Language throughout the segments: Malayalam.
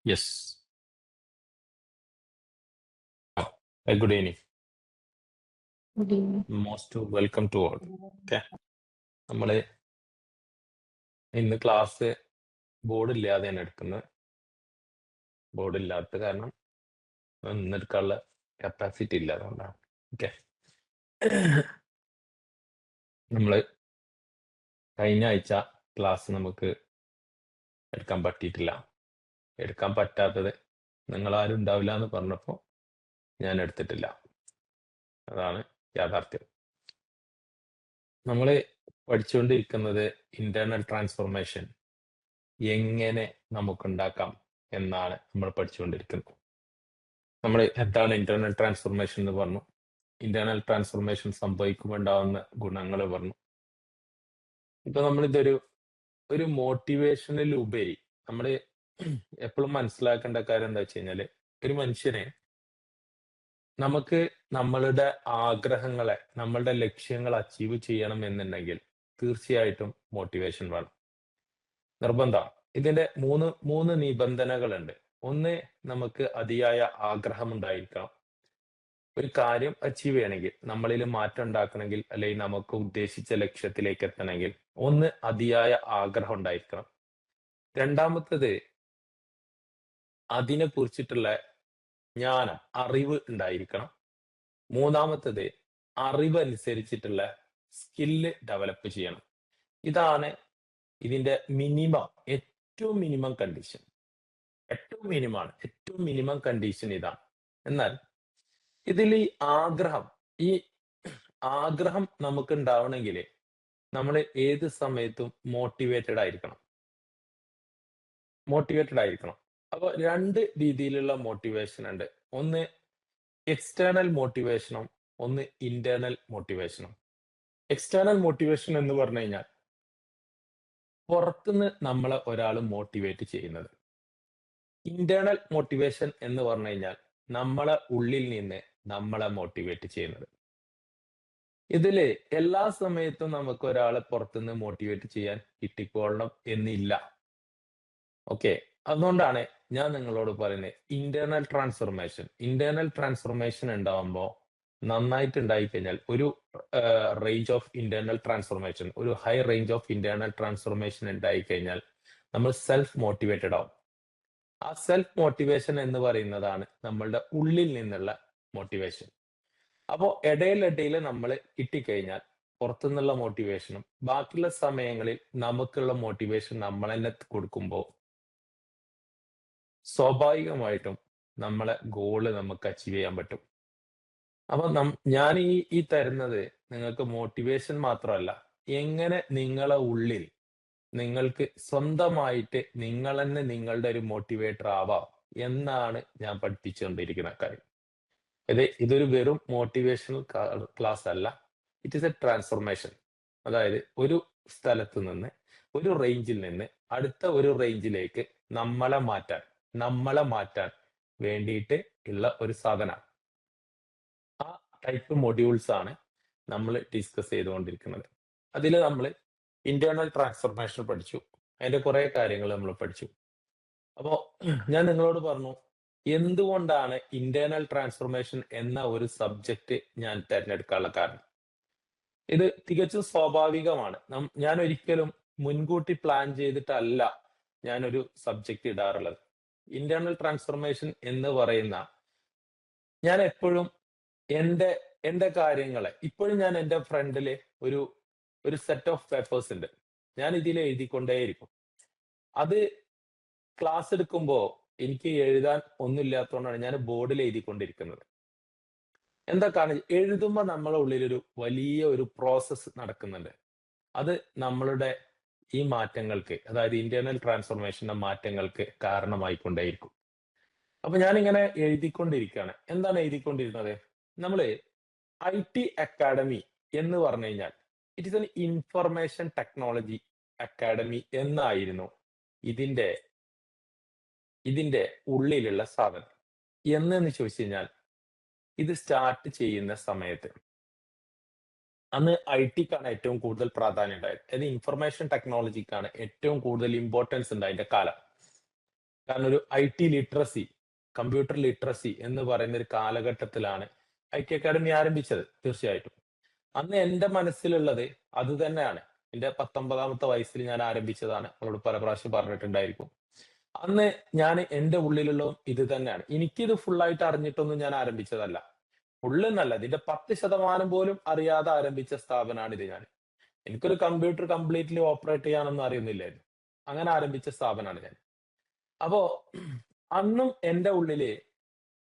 Yes. Good evening. Good evening. Most welcome to all. Okay. നമ്മള് ഇന്ന് ക്ലാസ് ബോർഡില്ലാതെയാണ് എടുക്കുന്നത്. ബോർഡില്ലാത്ത കാരണം ഇന്നെടുക്കാനുള്ള കപ്പാസിറ്റി ഇല്ല, അതുകൊണ്ടാണ്. ഓക്കെ. നമ്മള് കഴിഞ്ഞ ആഴ്ച ക്ലാസ് നമുക്ക് എടുക്കാൻ പറ്റിയിട്ടില്ല. എടുക്കാൻ പറ്റാത്തത് നിങ്ങളാരും ഉണ്ടാവില്ല എന്ന് പറഞ്ഞപ്പോൾ ഞാൻ എടുത്തിട്ടില്ല. അതാണ് യാഥാർത്ഥ്യം. നമ്മൾ പഠിച്ചുകൊണ്ടിരിക്കുന്നത് ഇന്റേണൽ ട്രാൻസ്ഫോർമേഷൻ എങ്ങനെ നമുക്കുണ്ടാക്കാം എന്നാണ് നമ്മൾ പഠിച്ചുകൊണ്ടിരിക്കുന്നത്. നമ്മൾ എന്താണ് ഇന്റേണൽ ട്രാൻസ്ഫോർമേഷൻ എന്ന് പറഞ്ഞു. ഇന്റേണൽ ട്രാൻസ്ഫോർമേഷൻ സംഭവിക്കുമ്പോൾ ഉണ്ടാവുന്ന ഗുണങ്ങൾ പറഞ്ഞു. ഇപ്പൊ നമ്മളിതൊരു മോട്ടിവേഷനിൽ ഉപരി നമ്മൾ എപ്പോഴും മനസ്സിലാക്കേണ്ട കാര്യം എന്താ വെച്ച് കഴിഞ്ഞാല്, ഒരു മനുഷ്യനെ നമുക്ക് നമ്മളുടെ ആഗ്രഹങ്ങളെ, നമ്മളുടെ ലക്ഷ്യങ്ങൾ അച്ചീവ് ചെയ്യണം എന്നുണ്ടെങ്കിൽ തീർച്ചയായിട്ടും മോട്ടിവേഷൻ വേണം, നിർബന്ധമാണ്. ഇതിന്റെ മൂന്ന് നിബന്ധനകളുണ്ട്. ഒന്ന്, നമുക്ക് അതിയായ ആഗ്രഹം ഉണ്ടായിരിക്കണം. ഒരു കാര്യം അച്ചീവ് ചെയ്യണമെങ്കിൽ, നമ്മളിൽ മാറ്റം ഉണ്ടാക്കണമെങ്കിൽ, അല്ലെങ്കിൽ നമുക്ക് ഉദ്ദേശിച്ച ലക്ഷ്യത്തിലേക്ക് എത്തണമെങ്കിൽ ഒന്ന്, അതിയായ ആഗ്രഹം ഉണ്ടായിരിക്കണം. രണ്ടാമത്തത്, അതിനെ കുറിച്ചിട്ടുള്ള ജ്ഞാനം, അറിവ് ഉണ്ടായിരിക്കണം. മൂന്നാമത്തത്, അറിവ് അനുസരിച്ചിട്ടുള്ള സ്കില്ല് ഡെവലപ്പ് ചെയ്യണം. ഇതാണ് ഇതിന്റെ മിനിമം, ഏറ്റവും മിനിമം കണ്ടീഷൻ. ഏറ്റവും മിനിമം കണ്ടീഷൻ ഇതാണ്. എന്നാൽ ഇതിൽ ഈ ആഗ്രഹം നമുക്ക് ഉണ്ടാവണമെങ്കിൽ നമ്മൾ ഏത് സമയത്തും മോട്ടിവേറ്റഡ് ആയിരിക്കണം. അപ്പൊ രണ്ട് രീതിയിലുള്ള മോട്ടിവേഷൻ ഉണ്ട്. ഒന്ന് എക്സ്റ്റേണൽ മോട്ടിവേഷനും ഒന്ന് ഇന്റേണൽ മോട്ടിവേഷനും. എക്സ്റ്റേണൽ മോട്ടിവേഷൻ എന്ന് പറഞ്ഞു കഴിഞ്ഞാൽ പുറത്തുനിന്ന് നമ്മളെ ഒരാൾ മോട്ടിവേറ്റ് ചെയ്യുന്നത്. ഇന്റേണൽ മോട്ടിവേഷൻ എന്ന് പറഞ്ഞു കഴിഞ്ഞാൽ നമ്മളെ ഉള്ളിൽ നിന്ന് നമ്മളെ മോട്ടിവേറ്റ് ചെയ്യുന്നത്. ഇതില് എല്ലാ സമയത്തും നമുക്ക് ഒരാളെ പുറത്തുനിന്ന് മോട്ടിവേറ്റ് ചെയ്യാൻ കിട്ടിക്കൊള്ളണം എന്നില്ല. ഓക്കെ. അതുകൊണ്ടാണ് ഞാൻ നിങ്ങളോട് പറയുന്നത് ഇന്റേണൽ ട്രാൻസ്ഫോർമേഷൻ ഉണ്ടാവുമ്പോൾ, നന്നായിട്ട് ഉണ്ടായിക്കഴിഞ്ഞാൽ ഒരു റേഞ്ച് ഓഫ് ഇന്റേണൽ ട്രാൻസ്ഫോർമേഷൻ, ഒരു high range of internal transformation ഉണ്ടായിക്കഴിഞ്ഞാൽ നമ്മൾ സെൽഫ് മോട്ടിവേറ്റഡ് ആവും. ആ സെൽഫ് മോട്ടിവേഷൻ എന്ന് പറയുന്നതാണ് നമ്മളുടെ ഉള്ളിൽ നിന്നുള്ള മോട്ടിവേഷൻ. അപ്പോൾ ഇടയിൽ നമ്മൾ കിട്ടിക്കഴിഞ്ഞാൽ പുറത്തുനിന്നുള്ള മോട്ടിവേഷനും ബാക്കിയുള്ള സമയങ്ങളിൽ നമുക്കുള്ള മോട്ടിവേഷൻ നമ്മൾ തന്നെ കൊടുക്കുമ്പോൾ സ്വാഭാവികമായിട്ടും നമ്മളെ ഗോള് നമുക്ക് അച്ചീവ് ചെയ്യാൻ പറ്റും. അപ്പൊ ഞാൻ ഈ തരുന്നത് നിങ്ങൾക്ക് മോട്ടിവേഷൻ മാത്രമല്ല, എങ്ങനെ നിങ്ങളെ ഉള്ളിൽ നിങ്ങൾക്ക് സ്വന്തമായിട്ട് നിങ്ങൾ തന്നെ നിങ്ങളുടെ ഒരു മോട്ടിവേറ്റർ ആവാം എന്നാണ് ഞാൻ പഠിപ്പിച്ചുകൊണ്ടിരിക്കുന്ന കാര്യം. ഇതൊരു വെറും മോട്ടിവേഷണൽ ക്ലാസ് അല്ല, ഇറ്റ് ഈസ് എ ട്രാൻസ്ഫോർമേഷൻ. അതായത് ഒരു സ്ഥലത്ത് നിന്ന്, ഒരു റേഞ്ചിൽ നിന്ന് അടുത്ത ഒരു റേഞ്ചിലേക്ക് നമ്മളെ മാറ്റാൻ വേണ്ടിയിട്ട് ഉള്ള ഒരു സാധനമാണ്. ആ ടൈപ്പ് മൊഡ്യൂൾസ് ആണ് നമ്മൾ ഡിസ്കസ് ചെയ്തുകൊണ്ടിരിക്കുന്നത്. അതിൽ നമ്മൾ ഇന്റേണൽ ട്രാൻസ്ഫോർമേഷൻ പഠിച്ചു, അതിന്റെ കുറെ കാര്യങ്ങൾ നമ്മൾ പഠിച്ചു. അപ്പോ ഞാൻ നിങ്ങളോട് പറഞ്ഞു എന്തുകൊണ്ടാണ് ഇന്റേണൽ ട്രാൻസ്ഫോർമേഷൻ എന്ന ഒരു സബ്ജക്റ്റ് ഞാൻ തിരഞ്ഞെടുക്കാനുള്ള കാരണം. ഇത് തികച്ചും സ്വാഭാവികമാണ്. ഞാൻ ഒരിക്കലും മുൻകൂട്ടി പ്ലാൻ ചെയ്തിട്ടല്ല ഞാനൊരു സബ്ജക്റ്റ് ഇടാറുള്ളത്. ഇന്റേണൽ ട്രാൻസ്ഫോർമേഷൻ എന്ന് പറയുന്ന, ഞാൻ എപ്പോഴും എന്റെ കാര്യങ്ങളെ, ഇപ്പോഴും ഞാൻ എന്റെ ഫ്രണ്ടില് ഒരു സെറ്റ് ഓഫ് പേപ്പേഴ്സ് ഉണ്ട്, ഞാൻ ഇതിൽ എഴുതിക്കൊണ്ടേയിരിക്കും. അത് ക്ലാസ് എടുക്കുമ്പോ എനിക്ക് എഴുതാൻ ഒന്നുമില്ലാത്തതുകൊണ്ടാണ് ഞാൻ ബോർഡിൽ എഴുതിക്കൊണ്ടിരിക്കുന്നത്. എന്താ കാരണം, എഴുതുമ്പോൾ നമ്മളെ ഉള്ളിലൊരു വലിയ ഒരു പ്രോസസ്സ് നടക്കുന്നുണ്ട്. അത് നമ്മളുടെ ഈ മാറ്റങ്ങൾക്ക്, അതായത് ഇന്റേണൽ ട്രാൻസ്ഫോർമേഷന്റെ മാറ്റങ്ങൾക്ക് കാരണമായിക്കൊണ്ടേയിരിക്കും. അപ്പൊ ഞാനിങ്ങനെ എഴുതിക്കൊണ്ടിരിക്കുകയാണ്. എന്താണ് എഴുതിക്കൊണ്ടിരുന്നത്? നമ്മള് IT അക്കാഡമി എന്ന് പറഞ്ഞു കഴിഞ്ഞാൽ it is an information technology academy എന്നായിരുന്നു ഇതിന്റെ ഉള്ളിലുള്ള സാധനം. എന്ന് ചോദിച്ചു കഴിഞ്ഞാൽ, ഇത് സ്റ്റാർട്ട് ചെയ്യുന്ന സമയത്ത് അന്ന് IT-ക്കാണ് ഏറ്റവും കൂടുതൽ പ്രാധാന്യം ഉണ്ടായത്. അതായത് ഇൻഫർമേഷൻ ടെക്നോളജിക്കാണ് ഏറ്റവും കൂടുതൽ ഇമ്പോർട്ടൻസ് ഉണ്ട് അതിന്റെ കാലം. കാരണം ഒരു ഐടി ലിറ്ററസി, കമ്പ്യൂട്ടർ ലിറ്ററസി എന്ന് പറയുന്ന ഒരു കാലഘട്ടത്തിലാണ് ഐടി അക്കാഡമി ആരംഭിച്ചത് തീർച്ചയായിട്ടും. അന്ന് എന്റെ മനസ്സിലുള്ളത് അത് തന്നെയാണ്. എന്റെ 19ാമത്തെ വയസ്സിൽ ഞാൻ ആരംഭിച്ചതാണ്. നിങ്ങളോട് പല പ്രാവശ്യം പറഞ്ഞിട്ടുണ്ടായിരിക്കും. അന്ന് എന്റെ ഉള്ളിലുള്ളതും ഇത് തന്നെയാണ്. എനിക്കിത് ഫുള്ളായിട്ട് അറിഞ്ഞിട്ടൊന്നും ഞാൻ ആരംഭിച്ചതല്ല. ഫുള്ളെന്നല്ല, ഇതിന്റെ 10% പോലും അറിയാതെ ആരംഭിച്ച സ്ഥാപനമാണ് ഇത് ഞാൻ. എനിക്കൊരു കമ്പ്യൂട്ടർ കംപ്ലീറ്റ്ലി ഓപ്പറേറ്റ് ചെയ്യാനൊന്നും അറിയുന്നില്ലായിരുന്നു. അങ്ങനെ ആരംഭിച്ച സ്ഥാപനമാണ് ഞാൻ. അപ്പോ അന്നും എന്റെ ഉള്ളില്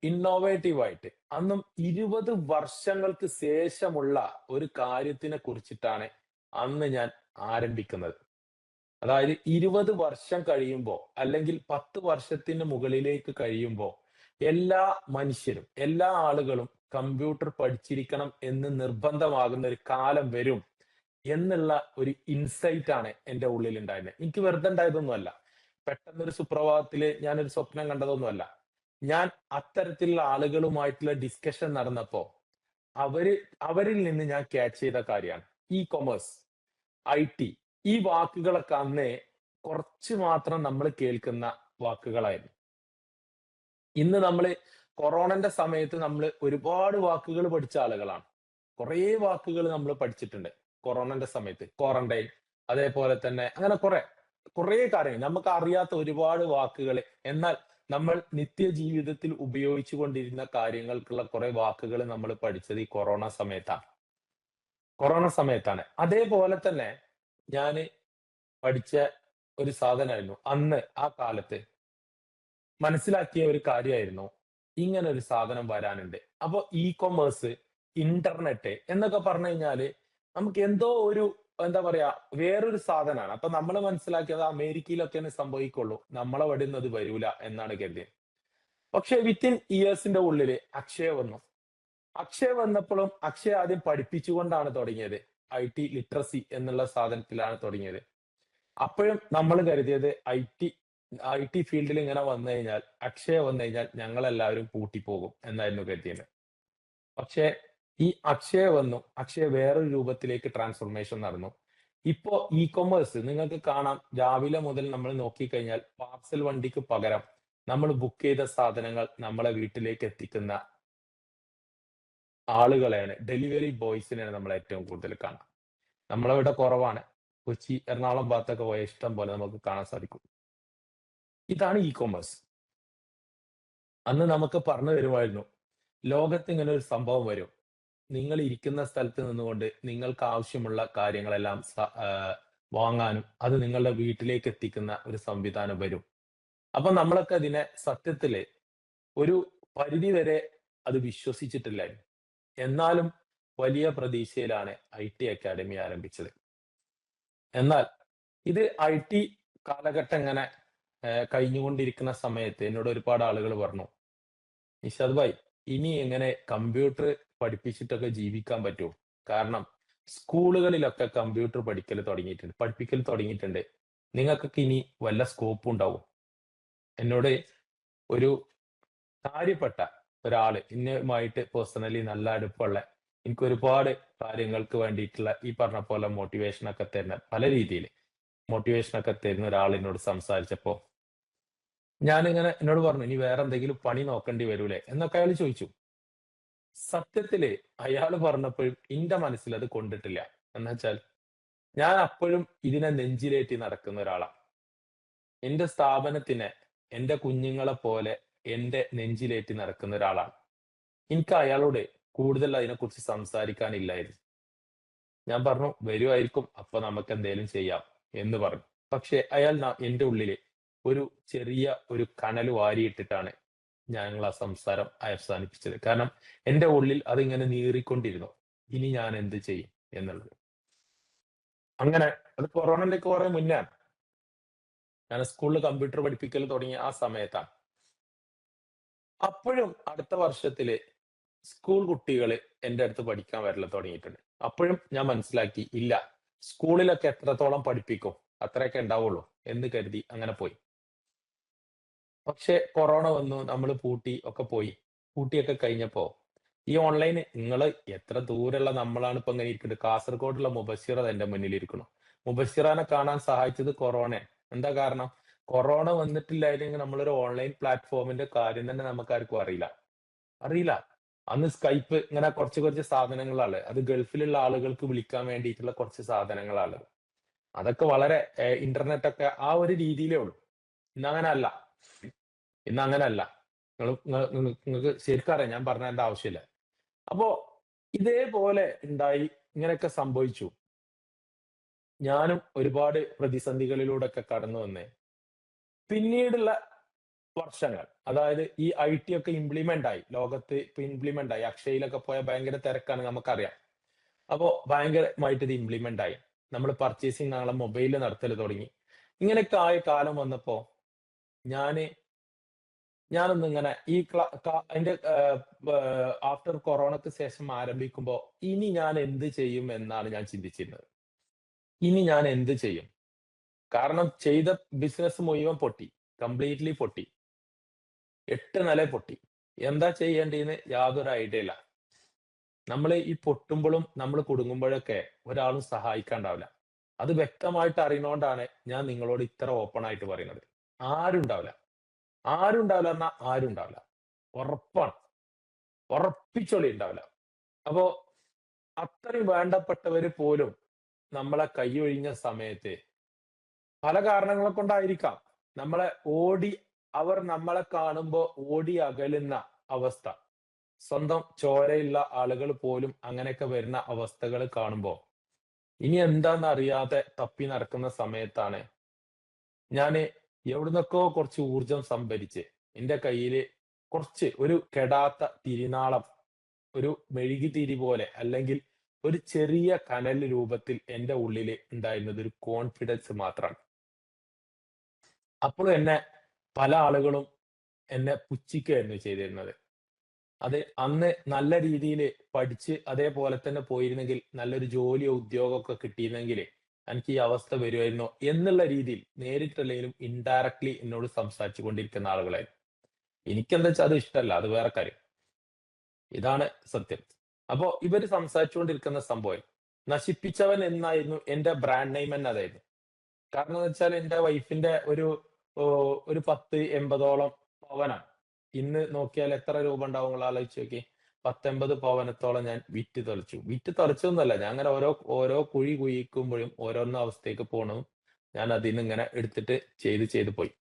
ഇന്നോവേറ്റീവ് ആയിട്ട് അന്നും 20 വർഷങ്ങൾക്ക് ശേഷമുള്ള ഒരു കാര്യത്തിനെ കുറിച്ചിട്ടാണ് അന്ന് ഞാൻ ആരംഭിക്കുന്നത്. അതായത് 20 വർഷം കഴിയുമ്പോ അല്ലെങ്കിൽ 10 വർഷത്തിന് മുകളിലേക്ക് കഴിയുമ്പോ എല്ലാ മനുഷ്യരും, എല്ലാ ആളുകളും കമ്പ്യൂട്ടർ പഠിച്ചിരിക്കണം എന്ന് നിർബന്ധമാകുന്ന ഒരു കാലം വരും എന്നുള്ള ഒരു ഇൻസൈറ്റ് ആണ് എന്റെ ഉള്ളിൽ ഉണ്ടായിരുന്നത്. എനിക്ക് വെറുതെ ഉണ്ടായതൊന്നുമല്ല. പെട്ടെന്നൊരു സുപ്രഭാതത്തില് ഞാനൊരു സ്വപ്നം കണ്ടതൊന്നുമല്ല. ഞാൻ അത്തരത്തിലുള്ള ആളുകളുമായിട്ടുള്ള ഡിസ്കഷൻ നടന്നപ്പോ അവര് അവരിൽ നിന്ന് ഞാൻ ക്യാച്ച് ചെയ്ത കാര്യമാണ്. ഇ കൊമേഴ്സ്, ഐടി, ഈ വാക്കുകളൊക്കെ അന്നേ കുറച്ച് മാത്രം നമ്മൾ കേൾക്കുന്ന വാക്കുകളായിരുന്നു. ഇന്ന് നമ്മള് കൊറോണന്റെ സമയത്ത് നമ്മൾ ഒരുപാട് വാക്കുകൾ പഠിച്ച ആളുകളാണ്. കുറേ വാക്കുകൾ നമ്മൾ പഠിച്ചിട്ടുണ്ട് കൊറോണന്റെ സമയത്ത്. ക്വാറന്റൈൻ, അതേപോലെ തന്നെ അങ്ങനെ കുറേ കാര്യങ്ങൾ നമുക്ക് അറിയാത്ത ഒരുപാട് വാക്കുകൾ. എന്നാൽ നമ്മൾ നിത്യജീവിതത്തിൽ ഉപയോഗിച്ചു കൊണ്ടിരുന്ന കാര്യങ്ങൾക്കുള്ള കുറെ വാക്കുകൾ നമ്മൾ പഠിച്ചത് ഈ കൊറോണ സമയത്താണ്. അതേപോലെ തന്നെ ഞാന് പഠിച്ച ഒരു സാധനമായിരുന്നു അന്ന് ആ കാലത്ത് മനസ്സിലാക്കിയ ഒരു കാര്യമായിരുന്നു, ഇങ്ങനെ ഒരു സാധനം വരാനുണ്ട്. അപ്പൊ ഇ കൊമേഴ്സ്, ഇന്റർനെറ്റ് എന്നൊക്കെ പറഞ്ഞു കഴിഞ്ഞാല് നമുക്ക് എന്തോ ഒരു എന്താ പറയാ വേറൊരു സാധനമാണ്. അപ്പൊ നമ്മൾ മനസ്സിലാക്കിയത് അമേരിക്കയിലൊക്കെയാണ് സംഭവിക്കുള്ളൂ, നമ്മളെ അവിടെ ഒന്നും അത് വരൂല എന്നാണ് കരുതിയത്. പക്ഷെ വിത്തിൻ ഇയേഴ്സിന്റെ ഉള്ളില് അക്ഷയ വന്നു. അക്ഷയ വന്നപ്പോഴും അക്ഷയ ആദ്യം പഠിപ്പിച്ചുകൊണ്ടാണ് തുടങ്ങിയത്. ഐടി ലിറ്ററസി എന്നുള്ള സാധനത്തിലാണ് തുടങ്ങിയത്. അപ്പോഴും നമ്മൾ കരുതിയത് ഐടി ഐടി ഫീൽഡിൽ ഇങ്ങനെ വന്നു കഴിഞ്ഞാൽ, അക്ഷയ വന്നു കഴിഞ്ഞാൽ ഞങ്ങളെല്ലാവരും പൂട്ടിപ്പോകും എന്നായിരുന്നു കരുതിയത്. പക്ഷേ ഈ അക്ഷയ വന്നു. അക്ഷയ വേറൊരു രൂപത്തിലേക്ക് ട്രാൻസ്ഫോർമേഷൻ നടന്നു. ഇപ്പോ ഇ കൊമേഴ്സ് നിങ്ങൾക്ക് കാണാം, രാവിലെ മുതൽ നമ്മൾ നോക്കിക്കഴിഞ്ഞാൽ പാർസൽ വണ്ടിക്ക് പകരം നമ്മൾ ബുക്ക് ചെയ്ത സാധനങ്ങൾ നമ്മളെ വീട്ടിലേക്ക് എത്തിക്കുന്ന ആളുകളെയാണ്, ഡെലിവറി ബോയ്സിനെയാണ് നമ്മൾ ഏറ്റവും കൂടുതൽ കാണാം. നമ്മളവിടെ കുറവാണ്. കൊച്ചി, എറണാകുളം ഭാഗത്തൊക്കെ പോയ ഇഷ്ടം പോലെ നമുക്ക് കാണാൻ സാധിക്കും. ഇതാണ് ഇ കൊമേഴ്സ്. അന്ന് നമുക്ക് പറഞ്ഞു തരുമായിരുന്നു, ലോകത്ത് ഇങ്ങനെ ഒരു സംഭവം വരും. നിങ്ങൾ ഇരിക്കുന്ന സ്ഥലത്ത് നിന്നുകൊണ്ട് നിങ്ങൾക്ക് ആവശ്യമുള്ള കാര്യങ്ങളെല്ലാം വാങ്ങാനും അത് നിങ്ങളുടെ വീട്ടിലേക്ക് എത്തിക്കുന്ന ഒരു സംവിധാനം വരും. അപ്പൊ നമ്മളൊക്കെ അതിനെ സത്യത്തില് ഒരു പരിധി വരെ അത് വിശ്വസിച്ചിട്ടില്ലായിരുന്നു. എന്നാലും വലിയ പ്രതീക്ഷയിലാണ് ഐടി അക്കാഡമി ആരംഭിച്ചത്. എന്നാൽ ഇത് ഐടി കാലഘട്ടം ഇങ്ങനെ കഴിഞ്ഞുകൊണ്ടിരിക്കുന്ന സമയത്ത് എന്നോട് ഒരുപാട് ആളുകൾ പറഞ്ഞു, നിഷാദ് ഭായ്, ഇനി എങ്ങനെ കമ്പ്യൂട്ടർ പഠിപ്പിച്ചിട്ടൊക്കെ ജീവിക്കാൻ പറ്റുമോ? കാരണം സ്കൂളുകളിലൊക്കെ കമ്പ്യൂട്ടർ പഠിപ്പിക്കൽ തുടങ്ങിയിട്ടുണ്ട്. നിങ്ങൾക്കൊക്കെ ഇനി വല്ല സ്കോപ്പും ഉണ്ടാവും. എന്നോട് ഒരു കാര്യപ്പെട്ട ഒരാള്, എന്നുമായിട്ട് പേഴ്സണലി നല്ല അടുപ്പമുള്ള, എനിക്ക് ഒരുപാട് കാര്യങ്ങൾക്ക് വേണ്ടിയിട്ടുള്ള ഈ പറഞ്ഞ പോലെ മോട്ടിവേഷൻ ഒക്കെ തരുന്ന, പല രീതിയിൽ മോട്ടിവേഷൻ ഒക്കെ തരുന്ന ഒരാൾ എന്നോട് സംസാരിച്ചപ്പോ എന്നോട് പറഞ്ഞു, ഇനി വേറെ എന്തെങ്കിലും പണി നോക്കേണ്ടി വരൂലേ എന്നൊക്കെ അയാൾ ചോദിച്ചു. സത്യത്തില് അയാള് പറഞ്ഞപ്പോഴും എന്റെ മനസ്സിൽ അത് കൊണ്ടിട്ടില്ല. എന്നുവെച്ചാൽ ഞാൻ അപ്പോഴും ഇതിനെ നെഞ്ചിലേറ്റി നടക്കുന്ന ഒരാളാണ്. എന്റെ സ്ഥാപനത്തിനെ എന്റെ കുഞ്ഞുങ്ങളെ പോലെ എന്റെ നെഞ്ചിലേറ്റി നടക്കുന്ന ഒരാളാണ്. എനിക്ക് അയാളോട് കൂടുതൽ അതിനെക്കുറിച്ച് സംസാരിക്കാനില്ലായിരുന്നു. ഞാൻ പറഞ്ഞു, വരുമായിരിക്കും, അപ്പൊ നമുക്ക് എന്തേലും ചെയ്യാം എന്ന് പറഞ്ഞു. പക്ഷെ അയാൾ എന്റെ ഉള്ളില് ഒരു ചെറിയ ഒരു കനൽ വാരിയിട്ടിട്ടാണ് ഞങ്ങൾ ആ സംസാരം അവസാനിപ്പിച്ചത്. കാരണം എന്റെ ഉള്ളിൽ അതിങ്ങനെ നീറിക്കൊണ്ടിരുന്നു, ഇനി ഞാൻ എന്ത് ചെയ്യും എന്നുള്ളത്. അങ്ങനെ അത് കൊറോണന്റെ കുറെ മുന്നേ ഞാൻ സ്കൂളിൽ കമ്പ്യൂട്ടർ പഠിപ്പിക്കൽ തുടങ്ങിയ ആ സമയത്താണ്. അപ്പോഴും അടുത്ത വർഷത്തില് സ്കൂൾ കുട്ടികള് എന്റെ അടുത്ത് പഠിക്കാൻ വരല് തുടങ്ങിയിട്ടുണ്ട്. അപ്പോഴും ഞാൻ മനസ്സിലാക്കി, ഇല്ല, സ്കൂളിലൊക്കെ എത്രത്തോളം പഠിപ്പിക്കും അത്രയൊക്കെ ഉണ്ടാവുള്ളൂ എന്ന് കരുതി അങ്ങനെ പോയി. പക്ഷെ കൊറോണ വന്നു, നമ്മൾ പൂട്ടി ഒക്കെ പോയി. പൂട്ടിയൊക്കെ കഴിഞ്ഞപ്പോ ഈ ഓൺലൈൻ, നിങ്ങള് എത്ര ദൂരമുള്ള നമ്മളാണ് ഇപ്പൊ ഇങ്ങനെ ഇരിക്കുന്നത്. കാസർഗോഡുള്ള മുബഷിറ എന്റെ മുന്നിൽ ഇരിക്കുന്നു. മുബഷിറാനെ കാണാൻ സഹായിച്ചത് കൊറോണ. എന്താ കാരണം? കൊറോണ വന്നിട്ടില്ലായിരുന്നെങ്കിൽ നമ്മളൊരു ഓൺലൈൻ പ്ലാറ്റ്ഫോമിന്റെ കാര്യം തന്നെ നമുക്കാർക്കും അറിയില്ല. അറിയില്ല. അന്ന് സ്കൈപ്പ് ഇങ്ങനെ കുറച്ച് സാധനങ്ങളാണ്. അത് ഗൾഫിലുള്ള ആളുകൾക്ക് വിളിക്കാൻ വേണ്ടിയിട്ടുള്ള കുറച്ച് സാധനങ്ങളാണ്. അതൊക്കെ വളരെ ഇന്റർനെറ്റ് ഒക്കെ ആ ഒരു രീതിയിലേ ഉള്ളൂ. ഇന്നങ്ങനല്ല. ഇന്നങ്ങനല്ല. നിങ്ങൾക്ക് ശരിക്കും അറിയാം ഞാൻ പറഞ്ഞതിന്റെ ആവശ്യമില്ല. അപ്പോ ഇതേപോലെ ഉണ്ടായി ഇങ്ങനെയൊക്കെ സംഭവിച്ചു. ഞാനും ഒരുപാട് പ്രതിസന്ധികളിലൂടെയൊക്കെ കടന്നു വന്നേ. പിന്നീടുള്ള വർഷങ്ങൾ, അതായത് ഈ ഐടി ഒക്കെ ഇംപ്ലിമെന്റ് ആയി. ലോകത്ത് ഇപ്പൊ ഇംപ്ലിമെന്റ് ആയി. അക്ഷയയിലൊക്കെ പോയാൽ ഭയങ്കര തിരക്കാണ് നമുക്കറിയാം. അപ്പോ ഭയങ്കരമായിട്ട് ഇത് ഇംപ്ലിമെന്റ് ആയി. നമ്മൾ പർച്ചേസിംഗ് നാളെ മൊബൈലിൽ നടത്തൽ തുടങ്ങി. ഇങ്ങനെയൊക്കെ ആയ കാലം വന്നപ്പോ ഞാന് ഞാനൊന്നിങ്ങനെ ഈ അതിന്റെ ആഫ്റ്റർ കൊറോണക്ക് ശേഷം ആരംഭിക്കുമ്പോ ഇനി ഞാൻ എന്ത് ചെയ്യും എന്നാണ് ഞാൻ ചിന്തിച്ചിരുന്നത്. ഇനി ഞാൻ എന്ത് ചെയ്യും? കാരണം ചെയ്ത ബിസിനസ് മുഴുവൻ പൊട്ടി. കംപ്ലീറ്റ്ലി പൊട്ടി. 8 നില പൊട്ടി. എന്താ ചെയ്യേണ്ടേന്ന് യാതൊരു ഐഡിയ ഇല്ല. നമ്മള് ഈ പൊട്ടുമ്പളും നമ്മള് കുടുങ്ങുമ്പോഴൊക്കെ ഒരാളും സഹായിക്കാൻ ഉണ്ടാവില്ല. അത് വ്യക്തമായിട്ട് അറിയുന്നോണ്ടാണ് ഞാൻ നിങ്ങളോട് ഇത്ര ഓപ്പൺ ആയിട്ട് പറയുന്നത്. ആരും ഉണ്ടാവില്ല. ആരും ഉണ്ടാവില്ല പറഞ്ഞാ ആരും ഉണ്ടാവില്ല. ഉറപ്പാണ്. ഉറപ്പിച്ചോളി ഉണ്ടാവില്ല. അപ്പോ അത്രയും വേണ്ടപ്പെട്ടവര് പോലും നമ്മളെ കൈയൊഴിഞ്ഞ സമയത്ത് പല കാരണങ്ങളെ കൊണ്ടായിരിക്കാം. നമ്മളെ ഓടി അവർ നമ്മളെ കാണുമ്പോ ഓടി അകലുന്ന അവസ്ഥ. സ്വന്തം ചോരയുള്ള ആളുകൾ പോലും അങ്ങനെയൊക്കെ വരുന്ന അവസ്ഥകൾ കാണുമ്പോ ഇനി എന്താന്നറിയാതെ തപ്പി നടക്കുന്ന സമയത്താണ് ഞാന് എവിടുന്നൊക്കെയോ കുറച്ച് ഊർജം സംഭരിച്ച് എന്റെ കയ്യില് കുറച്ച് ഒരു കെടാത്ത തിരിനാളം, ഒരു മെഴുകുതിരി പോലെ അല്ലെങ്കിൽ ഒരു ചെറിയ കനൽ രൂപത്തിൽ എന്റെ ഉള്ളില് ഉണ്ടായിരുന്നത് ഒരു കോൺഫിഡൻസ് മാത്രാണ്. അപ്പളും എന്നെ പല ആളുകളും എന്നെ പുച്ഛിക്കുകയായിരുന്നു ചെയ്തിരുന്നത്. അത് അന്ന് നല്ല രീതിയില് പഠിച്ച് അതേപോലെ തന്നെ പോയിരുന്നെങ്കിൽ നല്ലൊരു ജോലിയോ ഉദ്യോഗമൊക്കെ കിട്ടിയിരുന്നെങ്കില് എനിക്ക് ഈ അവസ്ഥ വരുമായിരുന്നോ എന്നുള്ള രീതിയിൽ നേരിട്ടല്ലെങ്കിലും ഇൻഡയറക്ട്ലി എന്നോട് സംസാരിച്ചു കൊണ്ടിരിക്കുന്ന ആളുകളായിരുന്നു. എനിക്കെന്താച്ചാ അത് ഇഷ്ടല്ല. അത് വേറെ കാര്യം. ഇതാണ് സത്യം. അപ്പോ ഇവര് സംസാരിച്ചുകൊണ്ടിരിക്കുന്ന സംഭവം നശിപ്പിച്ചവൻ എന്നായിരുന്നു എന്റെ ബ്രാൻഡ് നെയിം തന്നെ അതായിരുന്നു. കാരണം എന്ന് വെച്ചാൽ എന്റെ വൈഫിന്റെ ഒരു 10, 80ഓളം പവനാണ്. ഇന്ന് നോക്കിയാൽ എത്ര രൂപ ഉണ്ടാവും നിങ്ങൾ ആലോചിച്ച് നോക്കിയേ. 10, 80 പവനത്തോളം ഞാൻ വിറ്റ് തെറിച്ചു. വിറ്റ് തെറിച്ചൊന്നുമല്ല. ഞാൻ അങ്ങനെ ഓരോ ഓരോ കുഴി കുഴിക്കുമ്പോഴും ഓരോരോ അവസ്ഥയ്ക്ക് പോണു. ഞാൻ അതിന്ന് ഇങ്ങനെ എടുത്തിട്ട് ചെയ്ത് പോയി.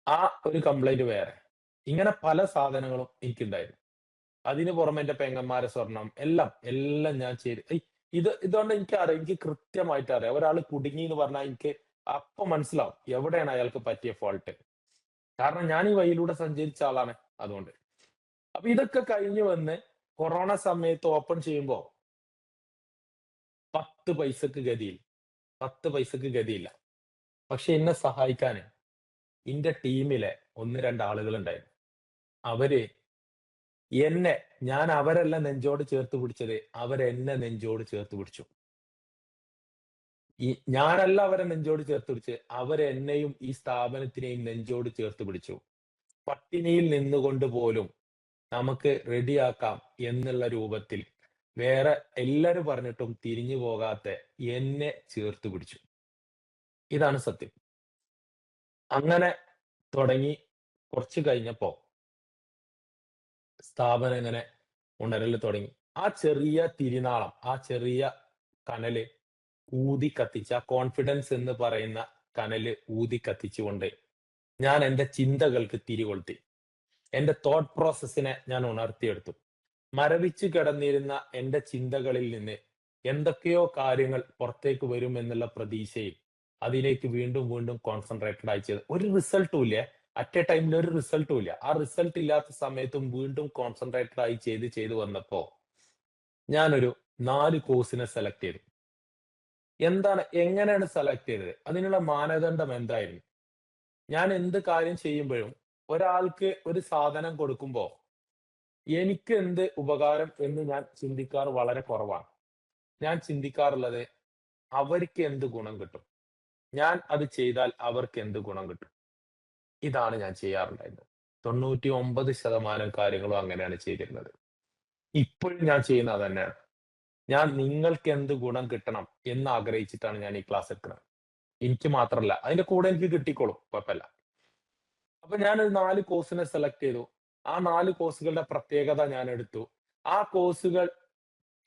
ആ ഒരു കംപ്ലൈന്റ് വേറെ. ഇങ്ങനെ പല സാധനങ്ങളും എനിക്കുണ്ടായിരുന്നു. അതിന് പുറമെ എന്റെ പെങ്ങന്മാരെ സ്വർണം എല്ലാം ഞാൻ ചെയ്ത് ഇതുകൊണ്ട് എനിക്കറിയാം. എനിക്ക് കൃത്യമായിട്ട് അറിയാം. ഒരാള് കുടുങ്ങി എന്ന് പറഞ്ഞാൽ എനിക്ക് അപ്പൊ മനസ്സിലാവും എവിടെയാണ് അയാൾക്ക് പറ്റിയ ഫോൾട്ട്. കാരണം ഞാൻ ഈ വഴിയിലൂടെ സഞ്ചരിച്ച ആളാണ്. അതുകൊണ്ട്. അപ്പൊ ഇതൊക്കെ കഴിഞ്ഞ് വന്ന് കൊറോണ സമയത്ത് ഓപ്പൺ ചെയ്യുമ്പോ 10 പൈസക്ക് ഗതിയില്ല. 10 പൈസക്ക് ഗതിയില്ല. പക്ഷെ എന്നെ സഹായിക്കാന് എന്റെ ടീമിലെ 1, 2 ആളുകളുണ്ടായിരുന്നു. അവര് എന്നെ ഞാൻ അവരല്ല നെഞ്ചോട് ചേർത്ത് പിടിച്ചത്. അവരെന്നെ നെഞ്ചോട് ചേർത്ത് പിടിച്ചു. ഞാനല്ല അവരെ നെഞ്ചോട് ചേർത്ത് പിടിച്ചത്. അവരെന്നെയും ഈ സ്ഥാപനത്തിനെയും നെഞ്ചോട് ചേർത്ത് പിടിച്ചു. പട്ടിണിയിൽ നിന്നുകൊണ്ട് പോലും നമുക്ക് റെഡിയാക്കാം എന്നുള്ള രൂപത്തിൽ വേറെ എല്ലാരും പറഞ്ഞിട്ടും തിരിഞ്ഞു പോകാത്ത എന്നെ ചേർത്ത് പിടിച്ചു. ഇതാണ് സത്യം. അങ്ങനെ തുടങ്ങി കുറച്ച് കഴിഞ്ഞപ്പോ സ്ഥാപനം ഇങ്ങനെ ഉണരല് തുടങ്ങി. ആ ചെറിയ തിരിനാളം, ആ ചെറിയ കനല് ഊതി കത്തിച്ച കോൺഫിഡൻസ് എന്ന് പറയുന്ന കനല് ഊതി കത്തിച്ചുകൊണ്ട് ഞാൻ എന്റെ ചിന്തകൾക്ക് തിരികൊളുത്തി. എന്റെ തോട്ട് പ്രോസസ്സിനെ ഞാൻ ഉണർത്തിയെടുത്തു. മരവിച്ചു കിടന്നിരുന്ന എന്റെ ചിന്തകളിൽ നിന്ന് എന്തൊക്കെയോ കാര്യങ്ങൾ പുറത്തേക്ക് വരുമെന്നുള്ള പ്രതീക്ഷയിൽ അതിലേക്ക് വീണ്ടും കോൺസെൻട്രേറ്റഡ് ആയി ചെയ്ത് ഒരു റിസൾട്ടും ഇല്ല. അറ്റ് എ ടൈമിൽ ഒരു റിസൾട്ടും ഇല്ല. ആ റിസൾട്ട് ഇല്ലാത്ത സമയത്തും വീണ്ടും കോൺസെൻട്രേറ്റഡ് ആയി ചെയ്ത് വന്നപ്പോ ഞാനൊരു 4 കോഴ്സിനെ സെലക്ട് ചെയ്തു. എങ്ങനെയാണ് സെലക്ട് ചെയ്തത്? അതിനുള്ള മാനദണ്ഡം എന്തായിരുന്നു? ഞാൻ എന്ത് കാര്യം ചെയ്യുമ്പോഴും ഒരാൾക്ക് ഒരു സാധനം കൊടുക്കുമ്പോ എനിക്ക് എന്ത് ഉപകാരം എന്ന് ഞാൻ ചിന്തിക്കാറ് വളരെ കുറവാണ്. ഞാൻ ചിന്തിക്കാറുള്ളത് അവർക്ക് എന്ത് ഗുണം കിട്ടും? ഞാൻ അത് ചെയ്താൽ അവർക്ക് എന്ത് ഗുണം കിട്ടും? ഇതാണ് ഞാൻ ചെയ്യാറുണ്ടായിരുന്നത്. 99% കാര്യങ്ങളും അങ്ങനെയാണ് ചെയ്തിരുന്നത്. ഇപ്പോഴും ഞാൻ ചെയ്യുന്നത് അതന്നെയാണ്. ഞാൻ നിങ്ങൾക്ക് എന്ത് ഗുണം കിട്ടണം എന്ന് ആഗ്രഹിച്ചിട്ടാണ് ഞാൻ ഈ ക്ലാസ് എടുക്കുന്നത്. എനിക്ക് മാത്രമല്ല, അതിന്റെ കൂടെ എനിക്ക് കിട്ടിക്കോളും, കുഴപ്പമില്ല. അപ്പൊ ഞാനൊരു 4 കോഴ്സിനെ സെലക്ട് ചെയ്തു. ആ 4 കോഴ്സുകളുടെ പ്രത്യേകത ഞാൻ എടുത്തു. ആ കോഴ്സുകൾ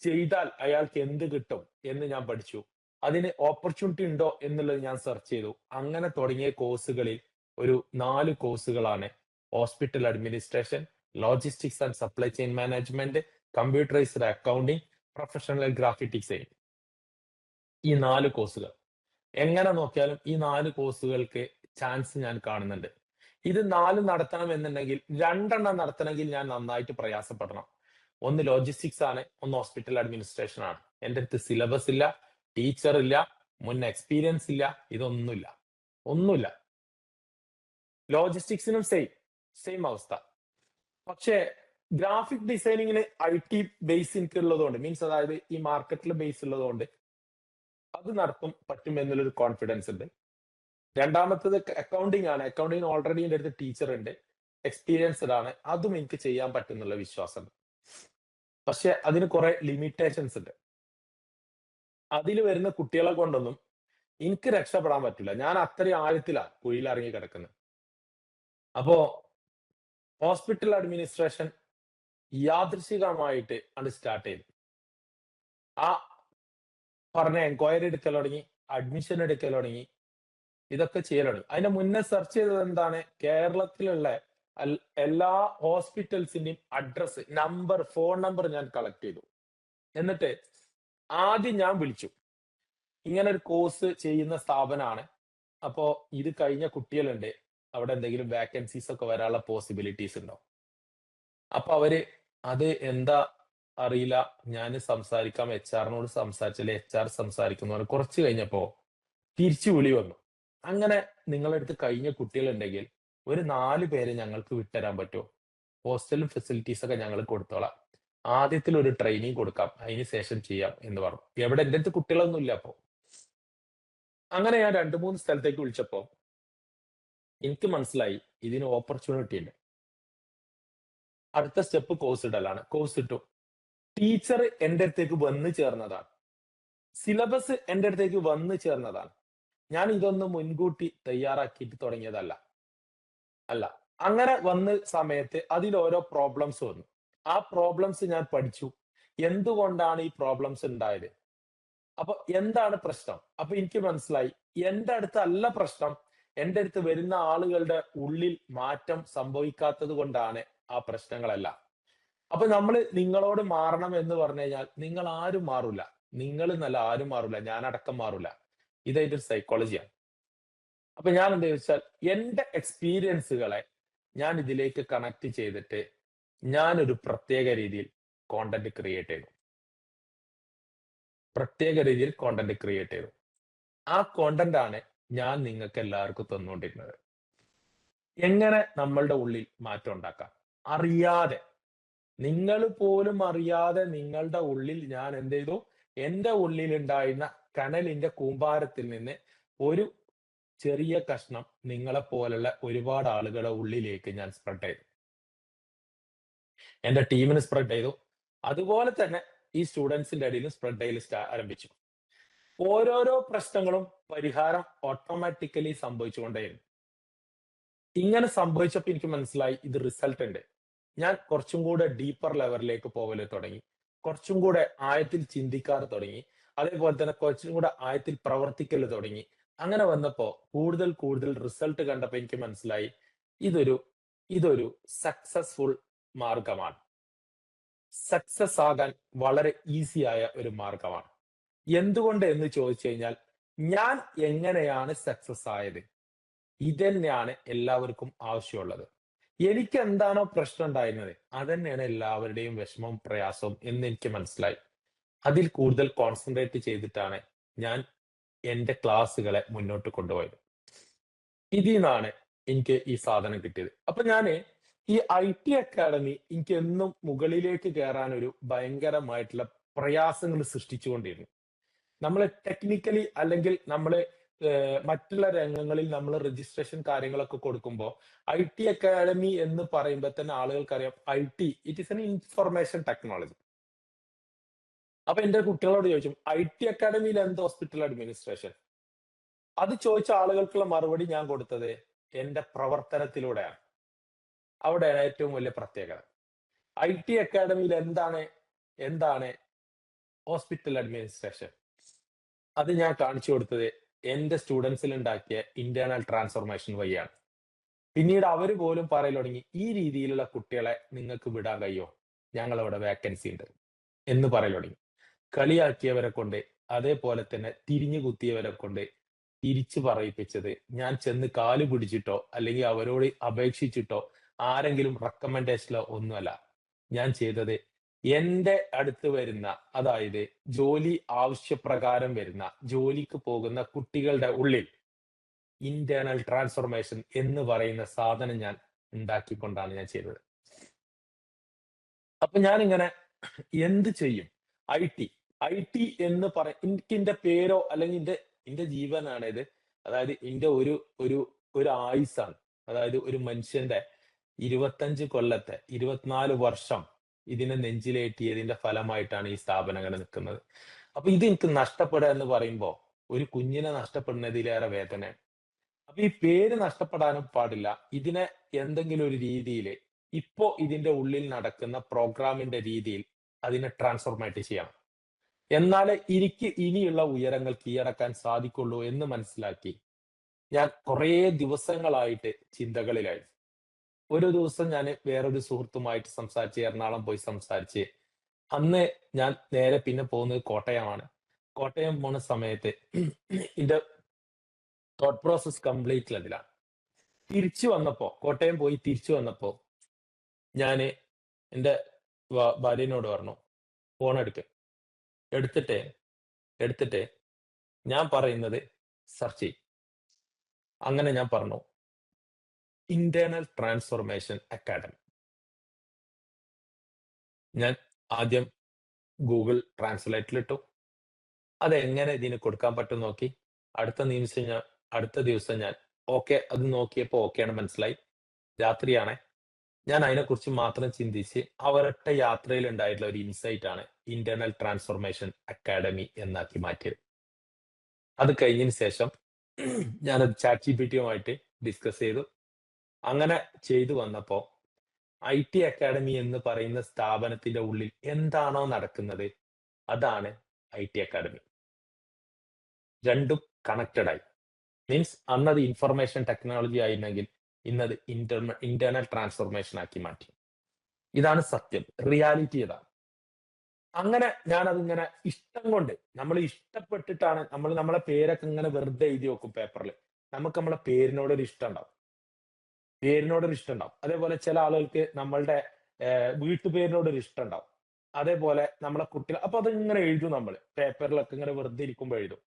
ചെയ്താൽ അയാൾക്ക് എന്ത് കിട്ടും എന്ന് ഞാൻ പഠിച്ചു. അതിന് ഓപ്പർച്യൂണിറ്റി ഉണ്ടോ എന്നുള്ളത് ഞാൻ സെർച്ച് ചെയ്തു. അങ്ങനെ തുടങ്ങിയ കോഴ്സുകളിൽ ഒരു 4 കോഴ്സുകളാണ് hospital administration, logistics and supply chain management, computerised accounting, professional graphic design. ഈ 4 കോഴ്സുകൾ. എങ്ങനെ നോക്കിയാലും ഈ 4 കോഴ്സുകൾക്ക് ചാൻസ് ഞാൻ കാണുന്നുണ്ട്. ഇത് 4 നടത്തണമെന്നുണ്ടെങ്കിൽ 2 എണ്ണം നടത്തണമെങ്കിൽ ഞാൻ നന്നായിട്ട് പ്രയാസപ്പെടണം. ഒന്ന് ലോജിസ്റ്റിക്സ് ആണ്, ഒന്ന് ഹോസ്പിറ്റൽ അഡ്മിനിസ്ട്രേഷൻ ആണ്. എന്റെ അടുത്ത് സിലബസ് ഇല്ല, ടീച്ചർ ഇല്ല, മുൻ എക്സ്പീരിയൻസ് ഇല്ല, ഇതൊന്നുമില്ല. ഒന്നുമില്ല. ലോജിസ്റ്റിക്സിനും സെയിം അവസ്ഥ. പക്ഷേ ഗ്രാഫിക് ഡിസൈനിങ്ങിന് IT ബേസ് എനിക്ക് ഉള്ളതുകൊണ്ട്, മീൻസ് അതായത് ഈ മാർക്കറ്റിൽ ബേസ് ഉള്ളതുകൊണ്ട് അത് പറ്റും എന്നുള്ളൊരു കോൺഫിഡൻസ് ഉണ്ട്. രണ്ടാമത്തത് അക്കൗണ്ടിംഗ് ആണ്. അക്കൗണ്ടിംഗ് ഓൾറെഡി എന്റെ അടുത്ത് ടീച്ചർ ഉണ്ട്, എക്സ്പീരിയൻസ്ഡ് ആണ്. അതും എനിക്ക് ചെയ്യാൻ പറ്റുന്നുള്ള വിശ്വാസമുണ്ട്. പക്ഷെ അതിന് കുറെ ലിമിറ്റേഷൻസ് ഉണ്ട്. അതിൽ വരുന്ന കുട്ടികളെ കൊണ്ടൊന്നും എനിക്ക് രക്ഷപ്പെടാൻ പറ്റില്ല. ഞാൻ അത്രയും ആഴത്തിലാ കുഴിയിൽ ഇറങ്ങി കിടക്കുന്നത്. അപ്പോ ഹോസ്പിറ്റൽ അഡ്മിനിസ്ട്രേഷൻ യാദൃശികമായിട്ട് അത് സ്റ്റാർട്ട് ചെയ്തു. ആ പറഞ്ഞ എൻക്വയറി എടുക്കൽ തുടങ്ങി, അഡ്മിഷൻ എടുക്കൽ തുടങ്ങി, ഇതൊക്കെ ചെയ്യൽ തുടങ്ങി. അതിന്റെ മുന്നേ സെർച്ച് ചെയ്തത് എന്താണ്? കേരളത്തിലുള്ള എല്ലാ ഹോസ്പിറ്റൽസിന്റെയും അഡ്രസ്, നമ്പർ, ഫോൺ നമ്പർ ഞാൻ കളക്ട് ചെയ്തു. എന്നിട്ട് ആദ്യം ഞാൻ വിളിച്ചു. ഇങ്ങനെ ഒരു കോഴ്സ് ചെയ്യുന്ന സ്ഥാപനമാണ്. അപ്പോ ഇത് കഴിഞ്ഞ കുട്ടികളുണ്ട്. അവിടെ എന്തെങ്കിലും വാക്കൻസീസ് ഒക്കെ വരാനുള്ള പോസിബിലിറ്റീസ് ഉണ്ടോ? അപ്പൊ അവര് അത് എന്താ അറിയില്ല, ഞാൻ സംസാരിക്കാം, HR-നോട് സംസാരിച്ചാലേ HR സംസാരിക്കുന്നു. കുറച്ച് കഴിഞ്ഞപ്പോ തിരിച്ചു വിളി വന്നു. അങ്ങനെ നിങ്ങളുടെ അടുത്ത് കഴിഞ്ഞ കുട്ടികളുണ്ടെങ്കിൽ ഒരു 4 പേരെ ഞങ്ങൾക്ക് വിട്ടുതരാൻ പറ്റുമോ? ഹോസ്റ്റലും ഫെസിലിറ്റീസ് ഒക്കെ ഞങ്ങൾ കൊടുത്തോളാം. ആദ്യത്തിൽ ഒരു ട്രെയിനിങ് കൊടുക്കാം, അതിന് ശേഷം ചെയ്യാം എന്ന് പറഞ്ഞു. എവിടെ എന്റെ അടുത്ത് കുട്ടികളൊന്നും ഇല്ല. അപ്പോ അങ്ങനെ ഞാൻ 2-3 സ്ഥലത്തേക്ക് വിളിച്ചപ്പോ എനിക്ക് മനസ്സിലായി ഇതിന് ഓപ്പർച്യൂണിറ്റി ഉണ്ട്. അടുത്ത സ്റ്റെപ്പ് കോഴ്സ് ഇടലാണ്. കോഴ്സ് ഇട്ടു. ടീച്ചർ എന്റെ അടുത്തേക്ക് വന്നു ചേർന്നതാണ്. സിലബസ് എന്റെ അടുത്തേക്ക് വന്നു ചേർന്നതാണ്. ഞാൻ ഇതൊന്നും മുൻകൂട്ടി തയ്യാറാക്കിയിട്ട് തുടങ്ങിയതല്ല. അല്ല. അങ്ങനെ വന്ന സമയത്ത് അതിൽ ഓരോ പ്രോബ്ലംസ് വന്നു. ആ പ്രോബ്ലംസ് ഞാൻ പഠിച്ചു. എന്തുകൊണ്ടാണ് ഈ പ്രോബ്ലംസ് ഉണ്ടായത്? അപ്പൊ എന്താണ് പ്രശ്നം? അപ്പൊ എനിക്ക് മനസ്സിലായി എന്റെ അടുത്തല്ല പ്രശ്നം. എന്റെ അടുത്ത് വരുന്ന ആളുകളുടെ ഉള്ളിൽ മാറ്റം സംഭവിക്കാത്തത് കൊണ്ടാണ് ആ പ്രശ്നങ്ങളെല്ലാം. അപ്പൊ നിങ്ങളോട് മാറണം എന്ന് പറഞ്ഞു കഴിഞ്ഞാൽ നിങ്ങൾ ആരും മാറൂല. നിങ്ങൾ എന്നല്ല, ആരും മാറൂല. ഞാനടക്കം മാറൂല. ഇതതിന്റെ ഒരു സൈക്കോളജിയാണ്. അപ്പൊ ഞാൻ എന്താ വെച്ചാൽ എന്റെ എക്സ്പീരിയൻസുകളെ ഞാൻ ഇതിലേക്ക് കണക്ട് ചെയ്തിട്ട് ഞാനൊരു പ്രത്യേക രീതിയിൽ കോണ്ടന്റ് ക്രിയേറ്റ് ചെയ്തു. ആ കോണ്ടന്റ് ആണ് ഞാൻ നിങ്ങൾക്ക് എല്ലാവർക്കും തന്നുകൊണ്ടിരുന്നത്. എങ്ങനെ നമ്മളുടെ ഉള്ളിൽ മാറ്റം ഉണ്ടാക്കാം? അറിയാതെ, നിങ്ങൾ പോലും അറിയാതെ നിങ്ങളുടെ ഉള്ളിൽ ഞാൻ എന്ത് ചെയ്തു? എന്റെ ഉള്ളിൽ ഉണ്ടായിരുന്ന കനലിന്റെ കൂമ്പാരത്തിൽ നിന്ന് ഒരു ചെറിയ കഷ്ണം നിങ്ങളെ പോലുള്ള ഒരുപാട് ആളുകളുടെ ഉള്ളിലേക്ക് ഞാൻ സ്പ്രെഡ് ചെയ്തു. എന്റെ ടീമിന് സ്പ്രെഡ് ചെയ്തു. അതുപോലെ തന്നെ ഈ സ്റ്റുഡൻസിന്റെ ഇടയിലും സ്പ്രെഡ് ചെയ്യൽ ആരംഭിച്ചു. ഓരോരോ പ്രശ്നങ്ങളും പരിഹാരം ഓട്ടോമാറ്റിക്കലി സംഭവിച്ചുകൊണ്ടേയിരുന്നു. ഇങ്ങനെ സംഭവിച്ചപ്പോൾ എനിക്ക് മനസ്സിലായി ഇത് റിസൾട്ട് ഉണ്ട്. ഞാൻ കുറച്ചും കൂടെ ഡീപ്പർ ലെവലിലേക്ക് പോകൽ തുടങ്ങി. കുറച്ചും കൂടെ ആഴത്തിൽ ചിന്തിക്കാറ് തുടങ്ങി. അതേപോലെ തന്നെ കുറച്ചും കൂടെ ആഴത്തിൽ പ്രവർത്തിക്കൽ തുടങ്ങി. അങ്ങനെ വന്നപ്പോ കൂടുതൽ റിസൾട്ട് കണ്ടപ്പോ എനിക്ക് മനസ്സിലായി ഇതൊരു സക്സസ്ഫുൾ മാർഗമാണ്. സക്സസ് ആകാൻ വളരെ ഈസി ആയ ഒരു മാർഗമാണ്. എന്തുകൊണ്ട് എന്ന് ചോദിച്ചു കഴിഞ്ഞാൽ ഞാൻ എങ്ങനെയാണ് സക്സസ് ആയത്? ഇതന്നെയാണ് എല്ലാവർക്കും ആവശ്യമുള്ളത്. എനിക്ക് എന്താണോ പ്രശ്നം ഉണ്ടായിരുന്നത് അതന്നെയാണ് എല്ലാവരുടെയും വിഷമവും പ്രയാസവും എന്ന് എനിക്ക് മനസ്സിലായി. അതിൽ കൂടുതൽ കോൺസെൻട്രേറ്റ് ചെയ്തിട്ടാണ് ഞാൻ എന്റെ ക്ലാസ്സുകളെ മുന്നോട്ട് കൊണ്ടുപോയത്. ഇതിൽ നിന്നാണ് എനിക്ക് ഈ സാധനം കിട്ടിയത്. അപ്പൊ ഞാന് ഈ IT അക്കാഡമി എനിക്ക് എന്നും മുകളിലേക്ക് കയറാൻ ഒരു ഭയങ്കരമായിട്ടുള്ള പ്രയാസങ്ങൾ സൃഷ്ടിച്ചുകൊണ്ടിരുന്നു. നമ്മൾ ടെക്നിക്കലി അല്ലെങ്കിൽ മറ്റുള്ള രംഗങ്ങളിൽ നമ്മൾ രജിസ്ട്രേഷൻ കാര്യങ്ങളൊക്കെ കൊടുക്കുമ്പോൾ IT അക്കാഡമി എന്ന് പറയുമ്പോൾ തന്നെ ആളുകൾക്കറിയാം IT it is N information technology. അപ്പൊ എന്റെ കുട്ടികളോട് ചോദിച്ചു IT അക്കാഡമിയിൽ എന്ത് ഹോസ്പിറ്റൽ അഡ്മിനിസ്ട്രേഷൻ? അത് ചോദിച്ച ആളുകൾക്കുള്ള മറുപടി ഞാൻ കൊടുത്തത് എന്റെ പ്രവർത്തനത്തിലൂടെയാണ്. അവിടെയാണ് ഏറ്റവും വലിയ പ്രത്യേകത. ഐടി അക്കാഡമിയിൽ എന്താണ് ഹോസ്പിറ്റൽ അഡ്മിനിസ്ട്രേഷൻ? അത് ഞാൻ കാണിച്ചു കൊടുത്തത് എന്റെ സ്റ്റുഡൻസിൽ ഉണ്ടാക്കിയ ഇന്റേണൽ ട്രാൻസ്ഫോർമേഷൻ വഴിയാണ്. പിന്നീട് അവര് പോലും പറയൽ തുടങ്ങി, ഈ രീതിയിലുള്ള കുട്ടികളെ നിങ്ങൾക്ക് വിടാൻ കഴിയോ? ഞങ്ങളവിടെ വേക്കൻസി ഉണ്ട് എന്ന് പറയൽ തുടങ്ങി. കളിയാക്കിയവരെ കൊണ്ട്, അതേപോലെ തന്നെ തിരിഞ്ഞു കുത്തിയവരെ കൊണ്ട് തിരിച്ചു പറയിപ്പിച്ചത് ഞാൻ ചെന്ന് കാല് പിടിച്ചിട്ടോ അല്ലെങ്കിൽ അവരോട് അപേക്ഷിച്ചിട്ടോ ആരെങ്കിലും റെക്കമെൻഡേഷനോ ഒന്നുമല്ല. ഞാൻ ചെയ്തത് എന്റെ അടുത്ത് വരുന്ന, അതായത് ജോലി ആവശ്യപ്രകാരം വരുന്ന, ജോലിക്ക് പോകുന്ന കുട്ടികളുടെ ഉള്ളിൽ ഇന്റേണൽ ട്രാൻസ്ഫോർമേഷൻ എന്ന് പറയുന്ന സാധനം ഞാൻ ഉണ്ടാക്കിക്കൊണ്ടാണ് ഞാൻ ചെയ്തത്. അപ്പൊ ഞാനിങ്ങനെ എന്ത് ചെയ്യും? ഐടി ഐടി എന്ന് എനിക്ക് എന്റെ പേരോ അല്ലെങ്കിൽ എന്റെ ജീവനാണ് ഇത്. അതായത് എന്റെ ഒരു ഒരു ആയുസ്സാണ്. അതായത് ഒരു മനുഷ്യന്റെ 25 കൊല്ലത്തെ 24 വർഷം ഇതിനെ നെഞ്ചിലേറ്റിയതിന്റെ ഫലമായിട്ടാണ് ഈ സ്ഥാപനം അങ്ങനെ നിൽക്കുന്നത്. അപ്പൊ ഇത് എനിക്ക് നഷ്ടപ്പെടുക എന്ന് പറയുമ്പോ ഒരു കുഞ്ഞിനെ നഷ്ടപ്പെടുന്നതിലേറെ വേദനയാണ്. അപ്പൊ ഈ പേര് നഷ്ടപ്പെടാനും പാടില്ല. ഇതിനെ എന്തെങ്കിലും ഒരു രീതിയിൽ ഇപ്പോ ഇതിന്റെ ഉള്ളിൽ നടക്കുന്ന പ്രോഗ്രാമിന്റെ രീതിയിൽ അതിനെ ട്രാൻസ്ഫോർമേറ്റ് ചെയ്യണം. എന്നാലേ എനിക്ക് ഇനിയുള്ള ഉയരങ്ങൾ കീഴടക്കാൻ സാധിക്കുള്ളൂ എന്ന് മനസ്സിലാക്കി ഞാൻ കുറേ ദിവസങ്ങളായിട്ട് ചിന്തകളിലായി. ഒരു ദിവസം ഞാൻ വേറൊരു സുഹൃത്തുമായിട്ട് സംസാരിച്ച് എറണാകുളം പോയി സംസാരിച്ച്, അന്ന് ഞാൻ നേരെ പിന്നെ പോകുന്നത് കോട്ടയമാണ്. കോട്ടയം പോണ സമയത്ത് എന്റെ തോട്ട് പ്രോസസ് കംപ്ലീറ്റ്ലി അതിലാണ്. കോട്ടയം പോയി തിരിച്ചു വന്നപ്പോ ഞാന് എന്റെ ഭാര്യനോട് പറഞ്ഞു, ഫോൺ എടുത്തിട്ട് എടുത്തിട്ട് ഞാൻ പറയുന്നത് സെർച്ച് ചെയ്യും. അങ്ങനെ ഞാൻ പറഞ്ഞു, ഇന്റേണൽ ട്രാൻസ്ഫോർമേഷൻ അക്കാഡമി. ഞാൻ ആദ്യം ഗൂഗിൾ ട്രാൻസ്ലേറ്ററിലിട്ടു. അതെങ്ങനെ ഇതിന് കൊടുക്കാൻ പറ്റും നോക്കി. അടുത്ത ദിവസം ഞാൻ അത് നോക്കിയപ്പോ ഓക്കെയാണ് മനസ്സിലായി. രാത്രിയാണ്. ഞാൻ അതിനെക്കുറിച്ച് മാത്രം ചിന്തിച്ച് ഒരൊറ്റ യാത്രയിൽ ഉണ്ടായിട്ടുള്ള ഒരു ഇൻസൈറ്റ് ആണ് ഇന്റേണൽ ട്രാൻസ്ഫോർമേഷൻ അക്കാഡമി എന്നാക്കി മാറ്റിയത്. അത് കഴിഞ്ഞതിന് ശേഷം ഞാനത് ChatGPT-യുമായിട്ട് ഡിസ്കസ് ചെയ്തു. അങ്ങനെ ചെയ്തു വന്നപ്പോ ഐടി അക്കാഡമി എന്ന് പറയുന്ന സ്ഥാപനത്തിന്റെ ഉള്ളിൽ എന്താണോ നടക്കുന്നത് അതാണ് ഐടി അക്കാഡമി. രണ്ടും കണക്റ്റഡ് ആയി. മീൻസ് അന്നത് ഇൻഫർമേഷൻ ടെക്നോളജി ആയിരുന്നെങ്കിൽ ഇന്നത് ഇന്റേണൽ ട്രാൻസ്ഫോർമേഷൻ ആക്കി മാറ്റി. ഇതാണ് സത്യം. റിയാലിറ്റി ഇതാണ്. അങ്ങനെ ഞാനതിങ്ങനെ ഇഷ്ടം കൊണ്ട്, നമ്മൾ ഇഷ്ടപ്പെട്ടിട്ടാണ് നമ്മളെ പേരൊക്കെ ഇങ്ങനെ വെറുതെ എഴുതി വെക്കും പേപ്പറിൽ. നമുക്ക് നമ്മളെ പേരിനോടൊരു ഇഷ്ടം ഉണ്ടാവും. അതേപോലെ ചില ആളുകൾക്ക് നമ്മളുടെ വീട്ടുപേരിനോടൊരു ഇഷ്ടം ഉണ്ടാവും. അതേപോലെ നമ്മളെ കുട്ടികൾ, അപ്പൊ അതിങ്ങനെ എഴുതും, നമ്മൾ പേപ്പറിലൊക്കെ ഇങ്ങനെ വെറുതെ ഇരിക്കുമ്പോൾ എഴുതും.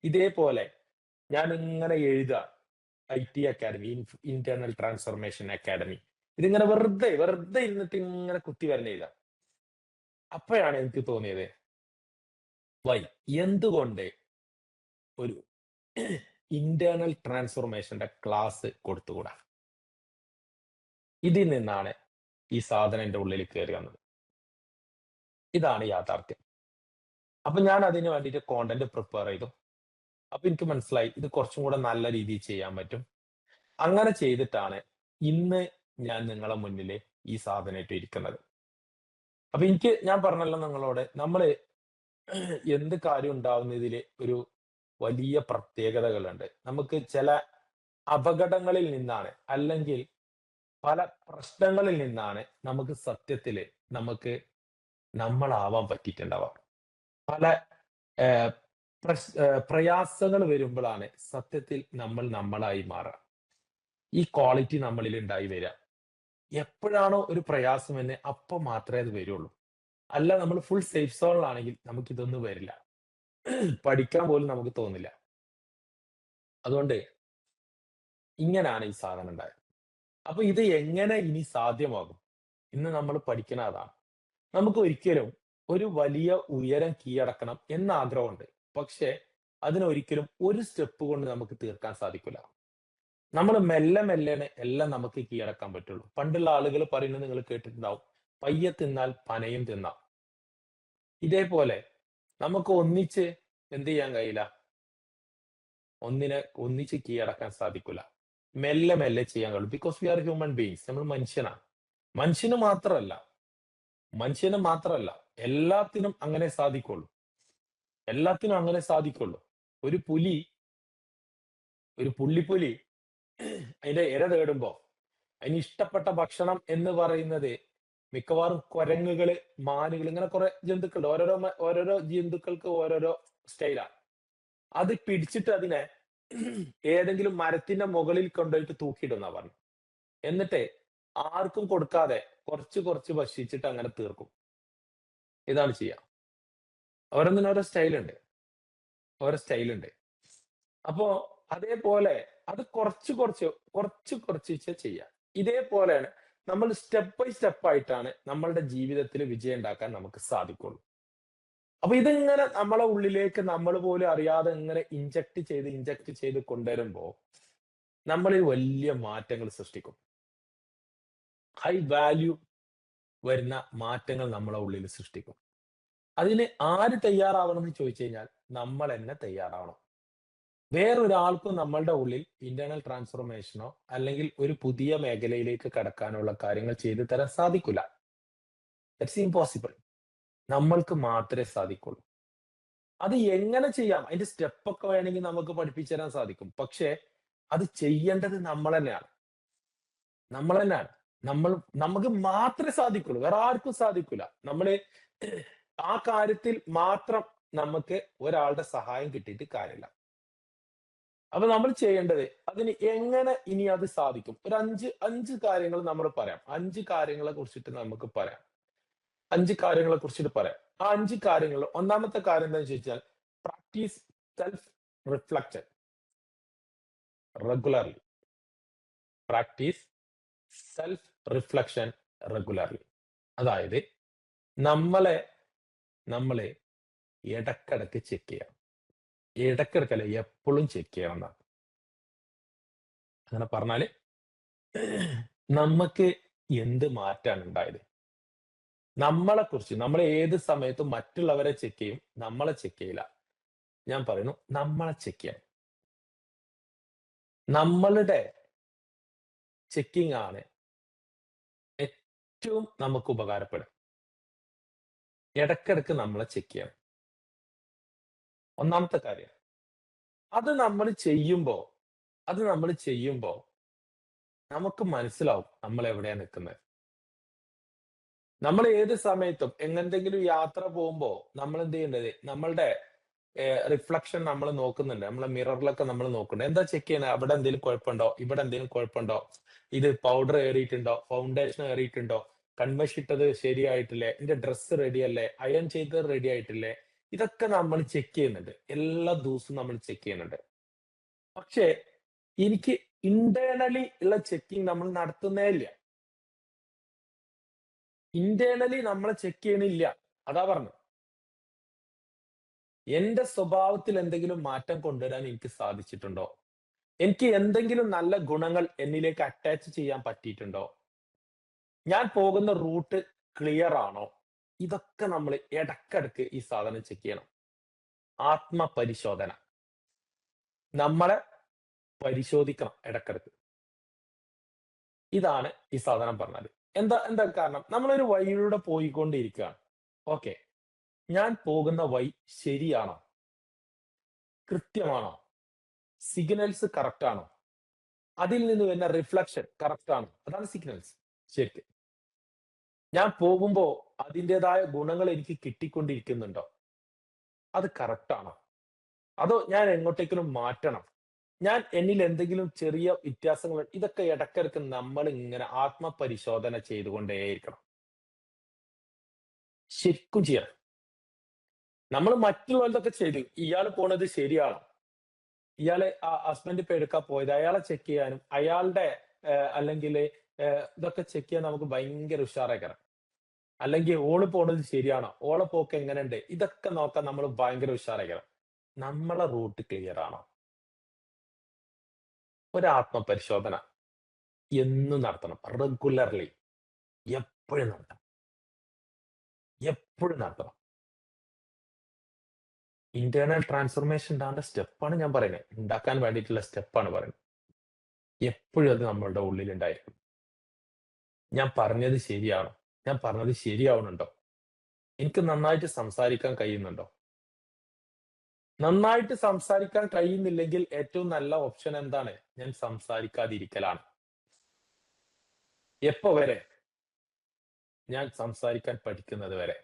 ഇതേപോലെ ഞാൻ ഇങ്ങനെ എഴുതുക IT academy, internal transformation academy. ഇതിങ്ങനെ വെറുതെ ഇരുന്നിട്ട് ഇങ്ങനെ കുത്തി വരണ എഴുതാം. അപ്പോഴാണ് എനിക്ക് തോന്നിയത്, എന്തുകൊണ്ട് ഒരു ഇന്റേണൽ ട്രാൻസ്ഫോർമേഷന്റെ ക്ലാസ് കൊടുത്തുകൂടാ? ഇതിൽ നിന്നാണ് ഈ സാധനം എന്റെ ഉള്ളിൽ കയറി വന്നത്. ഇതാണ് യാഥാർത്ഥ്യം. അപ്പൊ ഞാൻ അതിന് വേണ്ടിയിട്ട് കോണ്ടന്റ് പ്രിപ്പയർ ചെയ്തു. അപ്പൊ എനിക്ക് മനസ്സിലായി ഇത് കുറച്ചും കൂടെ നല്ല രീതിയിൽ ചെയ്യാൻ പറ്റും. അങ്ങനെ ചെയ്തിട്ടാണ് ഇന്ന് ഞാൻ നിങ്ങളെ മുന്നിൽ ഈ സാധനമായിട്ട് ഇരിക്കുന്നത്. അപ്പൊ ഞാൻ പറഞ്ഞല്ലോ നിങ്ങളോട്, നമ്മള് എന്ത് കാര്യം ഉണ്ടാവുന്നതിൽ ഒരു വലിയ പ്രത്യേകതകളുണ്ട്. നമുക്ക് ചില അപകടങ്ങളിൽ നിന്നാണ്, അല്ലെങ്കിൽ പല പ്രശ്നങ്ങളിൽ നിന്നാണ് നമുക്ക് സത്യത്തില് നമ്മളാവാൻ പറ്റിയിട്ടുണ്ടാവാം. പല പ്രയാസങ്ങൾ വരുമ്പോഴാണ് സത്യത്തിൽ നമ്മളായി മാറുക. ഈ ക്വാളിറ്റി നമ്മളിൽ ഉണ്ടായി വരിക. എപ്പോഴാണോ ഒരു പ്രയാസം എന്ന് അപ്പൊ മാത്രമേ അത് വരുള്ളൂ. അല്ല, നമ്മൾ ഫുൾ സേഫ് സോണിലാണെങ്കിൽ നമുക്ക് ഇതൊന്നും വരില്ല. പഠിക്കാൻ പോലും നമുക്ക് തോന്നില്ല. അതുകൊണ്ട് ഇങ്ങനെയാണ് ഈ സാധനം ഉണ്ടായത്. അപ്പൊ ഇത് എങ്ങനെ ഇനി സാധ്യമാകും? ഇന്ന് നമ്മൾ പഠിക്കണ അതാണ്. നമുക്ക് ഒരിക്കലും ഒരു വലിയ ഉയരം കീഴടക്കണം എന്ന ആഗ്രഹമുണ്ട്. പക്ഷെ അതിനൊരിക്കലും ഒരു സ്റ്റെപ്പ് കൊണ്ട് നമുക്ക് തീർക്കാൻ സാധിക്കില്ല. നമ്മൾ മെല്ലെ എല്ലാം നമുക്ക് കീഴടക്കാൻ പറ്റുള്ളൂ. പണ്ടുള്ള ആളുകൾ പറയുന്നത് നിങ്ങൾ കേട്ടിട്ടുണ്ടാവും, പയ്യെ തിന്നാൽ പനയും തിന്നാം. ഇതേപോലെ നമുക്ക് ഒന്നിച്ച് എന്ത് ചെയ്യാൻ കഴിയില്ല? ഒന്നിനെ ഒന്നിച്ച് കീഴടക്കാൻ സാധിക്കില്ല. മെല്ലെ മെല്ലെ ചെയ്യാൻ കഴിയും. Because we are human beings. നമ്മൾ മനുഷ്യനാണ്. മനുഷ്യന് മാത്രമല്ല മനുഷ്യന് മാത്രമല്ല എല്ലാത്തിനും അങ്ങനെ സാധിക്കുള്ളൂ. എല്ലാത്തിനും അങ്ങനെ സാധിക്കുള്ളൂ. ഒരു പുലി ഒരു പുള്ളിപ്പുലി അതിന്റെ ഇര തേടുമ്പോ അതിന് ഇഷ്ടപ്പെട്ട ഭക്ഷണം എന്ന് പറയുന്നത് മിക്കവാറും കുരങ്ങുകള്, മാനുകൾ ഇങ്ങനെ കുറെ ജന്തുക്കളുണ്ട്. ഓരോരോ ജന്തുക്കൾക്ക് ഓരോരോ സ്റ്റൈലാണ്. അത് പിടിച്ചിട്ട് അതിനെ ഏതെങ്കിലും മരത്തിന്റെ മുകളിൽ കൊണ്ടുപോയിട്ട് തൂക്കിയിടുന്നാ പറഞ്ഞു. എന്നിട്ട് ആർക്കും കൊടുക്കാതെ കുറച്ച് കുറച്ച് ഭക്ഷിച്ചിട്ട് അങ്ങനെ തീർക്കും. ഇതാണ് ചെയ്യുക. ഓരോന്നിനും ഓരോ സ്റ്റൈലുണ്ട്. ഓരോ സ്റ്റൈലുണ്ട്. അപ്പോ അതേപോലെ അത് കുറച്ച് കുറച്ചീച്ചെ ചെയ്യാം. ഇതേപോലെയാണ് നമ്മൾ സ്റ്റെപ്പ് ബൈ സ്റ്റെപ്പ് ആയിട്ടാണ് നമ്മളുടെ ജീവിതത്തിൽ വിജയം ഉണ്ടാക്കാൻ നമുക്ക് സാധിക്കുള്ളൂ. അപ്പൊ ഇതിങ്ങനെ നമ്മളെ ഉള്ളിലേക്ക് നമ്മൾ പോലും അറിയാതെ ഇങ്ങനെ ഇൻജെക്ട് ചെയ്ത് കൊണ്ടുവരുമ്പോ നമ്മളിൽ വലിയ മാറ്റങ്ങൾ സൃഷ്ടിക്കും. ഹൈ വാല്യൂ വരുന്ന മാറ്റങ്ങൾ നമ്മളെ ഉള്ളിൽ സൃഷ്ടിക്കും. അതിന് ആര് തയ്യാറാവണം എന്ന് ചോദിച്ചു കഴിഞ്ഞാൽ നമ്മൾ തന്നെ തയ്യാറാവണം. വേറൊരാൾക്കും നമ്മളുടെ ഉള്ളിൽ ഇന്റേണൽ ട്രാൻസ്ഫോർമേഷനോ അല്ലെങ്കിൽ ഒരു പുതിയ മേഖലയിലേക്ക് കടക്കാനുള്ള കാര്യങ്ങൾ ചെയ്തു തരാൻ സാധിക്കില്ല. That's impossible. നമ്മൾക്ക് മാത്രമേ സാധിക്കുള്ളൂ. അത് എങ്ങനെ ചെയ്യാം? അതിന്റെ സ്റ്റെപ്പ് ഒക്കെ വേണമെങ്കിൽ നമുക്ക് പഠിപ്പിച്ചു തരാൻ സാധിക്കും. പക്ഷേ അത് ചെയ്യേണ്ടത് നമ്മൾ തന്നെയാണ്. നമ്മൾ തന്നെയാണ്. നമുക്ക് മാത്രമേ സാധിക്കുള്ളൂ. വേറെ ആർക്കും സാധിക്കില്ല. നമ്മള് ആ കാര്യത്തിൽ മാത്രം നമുക്ക് ഒരാളുടെ സഹായം കിട്ടിയിട്ട് കാര്യമില്ല. അപ്പൊ നമ്മൾ ചെയ്യേണ്ടത് അതിന് എങ്ങനെ ഇനി അത് സാധിക്കും? ഒരു അഞ്ച് കാര്യങ്ങൾ നമ്മൾ പറയാം. 5 കാര്യങ്ങളെ കുറിച്ചിട്ട് നമുക്ക് പറയാം. 5 കാര്യങ്ങളെ കുറിച്ചിട്ട് പറയാം. ആ 5 കാര്യങ്ങൾ ഒന്നാമത്തെ കാര്യം എന്താണെന്ന് ചോദിച്ചാൽ practice self reflection regularly. Practice self reflection regularly. അതായത് നമ്മളെ നമ്മളെ ഇടക്കിടക്ക് ചെക്ക് ചെയ്യാം. ഇടക്കിടക്കല്ല എപ്പോഴും ചെക്ക് ചെയ്യണം എന്നാണ്. അങ്ങനെ പറഞ്ഞാല് നമുക്ക് എന്ത് മാറ്റാണ് ഉണ്ടായത്? നമ്മളെ കുറിച്ച് നമ്മൾ ഏത് സമയത്തും മറ്റുള്ളവരെ ചെക്ക് ചെയ്യും, നമ്മളെ ചെക്ക് ചെയ്യില്ല. ഞാൻ പറയുന്നു നമ്മളെ ചെക്ക് ചെയ്യണം. നമ്മളുടെ ചെക്കിംഗ് ആണ് ഏറ്റവും നമുക്ക് ഉപകാരപ്പെടും. ഇടക്കിടക്ക് നമ്മളെ ചെക്ക് ചെയ്യണം. ഒന്നാമത്തെ കാര്യം. അത് നമ്മൾ ചെയ്യുമ്പോ നമുക്ക് മനസ്സിലാവും നമ്മൾ എവിടെയാ നിൽക്കുന്നത്. നമ്മൾ ഏത് സമയത്തും എങ്ങെന്തെങ്കിലും യാത്ര പോകുമ്പോ നമ്മൾ എന്ത് ചെയ്യേണ്ടത്? നമ്മളുടെ റിഫ്ലക്ഷൻ നമ്മൾ നോക്കുന്നുണ്ട്. നമ്മളെ മിററിലൊക്കെ നമ്മൾ നോക്കുന്നുണ്ട്. എന്താ ചെക്ക് ചെയ്യണേ? അവിടെ എന്തെങ്കിലും കുഴപ്പമുണ്ടോ? ഇവിടെ എന്തെങ്കിലും കുഴപ്പമുണ്ടോ? ഇത് പൗഡർ ഏറിയിട്ടുണ്ടോ? ഫൗണ്ടേഷൻ ഏറിയിട്ടുണ്ടോ? കൺമഷി ഇട്ടത് ശരിയായിട്ടില്ലേ? എന്റെ ഡ്രസ്സ് റെഡിയല്ലേ? അയൺ ചെയ്തത് റെഡി ആയിട്ടില്ലേ? ഇതൊക്കെ നമ്മൾ ചെക്ക് ചെയ്യുന്നുണ്ട്. എല്ലാ ദിവസവും നമ്മൾ ചെക്ക് ചെയ്യുന്നുണ്ട്. പക്ഷേ എനിക്ക് ഇന്റേണലി ഉള്ള ചെക്കിങ് നമ്മൾ നടത്തുന്നേ ഇല്ല. ഇന്റേണലി നമ്മളെ ചെക്ക് ചെയ്യണില്ല. അതാ പറഞ്ഞത്. എന്റെ സ്വഭാവത്തിൽ എന്തെങ്കിലും മാറ്റം കൊണ്ടുവരാൻ എനിക്ക് സാധിച്ചിട്ടുണ്ടോ? എനിക്ക് എന്തെങ്കിലും നല്ല ഗുണങ്ങൾ എന്നിലേക്ക് അറ്റാച്ച് ചെയ്യാൻ പറ്റിയിട്ടുണ്ടോ? ഞാൻ പോകുന്ന റൂട്ട് ക്ലിയർ ആണോ? ഇതൊക്കെ നമ്മൾ ഇടക്കിടക്ക് ഈ സാധനം ചെക്ക് ചെയ്യണം. ആത്മപരിശോധന. നമ്മളെ പരിശോധിക്കണം ഇടക്കിടക്ക്. ഇതാണ് ഈ സാധനം പറഞ്ഞത്. എന്താ കാരണം? നമ്മളൊരു വഴിയിലൂടെ പോയിക്കൊണ്ടിരിക്കുകയാണ്. ഓക്കെ. ഞാൻ പോകുന്ന വഴി ശരിയാണോ? കൃത്യമാണോ? സിഗ്നൽസ് കറക്റ്റ് ആണോ? അതിൽ നിന്ന് വരുന്ന റിഫ്ലക്ഷൻ കറക്റ്റ് ആണോ? അതാണ് സിഗ്നൽസ്. ശരിക്ക്. ഞാൻ പോകുമ്പോ അതിൻ്റെതായ ഗുണങ്ങൾ എനിക്ക് കിട്ടിക്കൊണ്ടിരിക്കുന്നുണ്ടോ? അത് കറക്റ്റ് ആണോ? അതോ ഞാൻ എങ്ങോട്ടേക്കിലും മാറ്റണം? ഞാൻ എന്നിൽ എന്തെങ്കിലും ചെറിയ വ്യത്യാസങ്ങൾ ഇതൊക്കെ ഇടയ്ക്കിടയ്ക്ക് നമ്മൾ ഇങ്ങനെ ആത്മപരിശോധന ചെയ്തുകൊണ്ടേയിരിക്കണം. ശരിക്കും ചെയ്യണം. നമ്മൾ മറ്റുള്ളവരതൊക്കെ ചെയ്തു. ഇയാൾ പോണത് ശരിയാണോ? ഇയാളെ ഹസ്ബൻഡ് ഇപ്പൊ എടുക്കാൻ പോയത് അയാളെ ചെക്ക് ചെയ്യാനും അയാളുടെ അല്ലെങ്കിൽ ഇതൊക്കെ ചെക്ക് ചെയ്യാൻ നമുക്ക് ഭയങ്കര ഉഷാറായിക്കണം. അല്ലെങ്കിൽ ഓള് പോണത് ശരിയാണോ? ഓളെ പോക്ക് എങ്ങനെയുണ്ട്? ഇതൊക്കെ നോക്കാൻ നമ്മൾ ഭയങ്കര ഉഷാറായിക്കണം. നമ്മളെ റൂട്ട് ക്ലിയർ ആണോ? ഒരു ആത്മപരിശോധന എന്നും നടത്തണം. റെഗുലർലി. എപ്പോഴും നടത്തണം. എപ്പോഴും നടത്തണം. ഇന്റേണൽ ട്രാൻസ്ഫോർമേഷൻ ഉണ്ടാകേണ്ട സ്റ്റെപ്പാണ് ഞാൻ പറയുന്നത്. ഉണ്ടാക്കാൻ വേണ്ടിയിട്ടുള്ള സ്റ്റെപ്പാണ് പറയുന്നത്. എപ്പോഴും അത് നമ്മളുടെ ഉള്ളിലുണ്ടായിരിക്കും. ഞാൻ പറഞ്ഞത് ശരിയാണോ? ഞാൻ പറഞ്ഞത് ശരിയാവുന്നുണ്ടോ? എനിക്ക് നന്നായിട്ട് സംസാരിക്കാൻ കഴിയുന്നുണ്ടോ? നന്നായിട്ട് സംസാരിക്കാൻ കഴിയുന്നില്ലെങ്കിൽ ഏറ്റവും നല്ല ഓപ്ഷൻ എന്താണ്? ഞാൻ സംസാരിക്കാതിരിക്കലാണ്. എപ്പോ വരെ? ഞാൻ സംസാരിക്കാൻ പഠിക്കുന്നത് വരെ.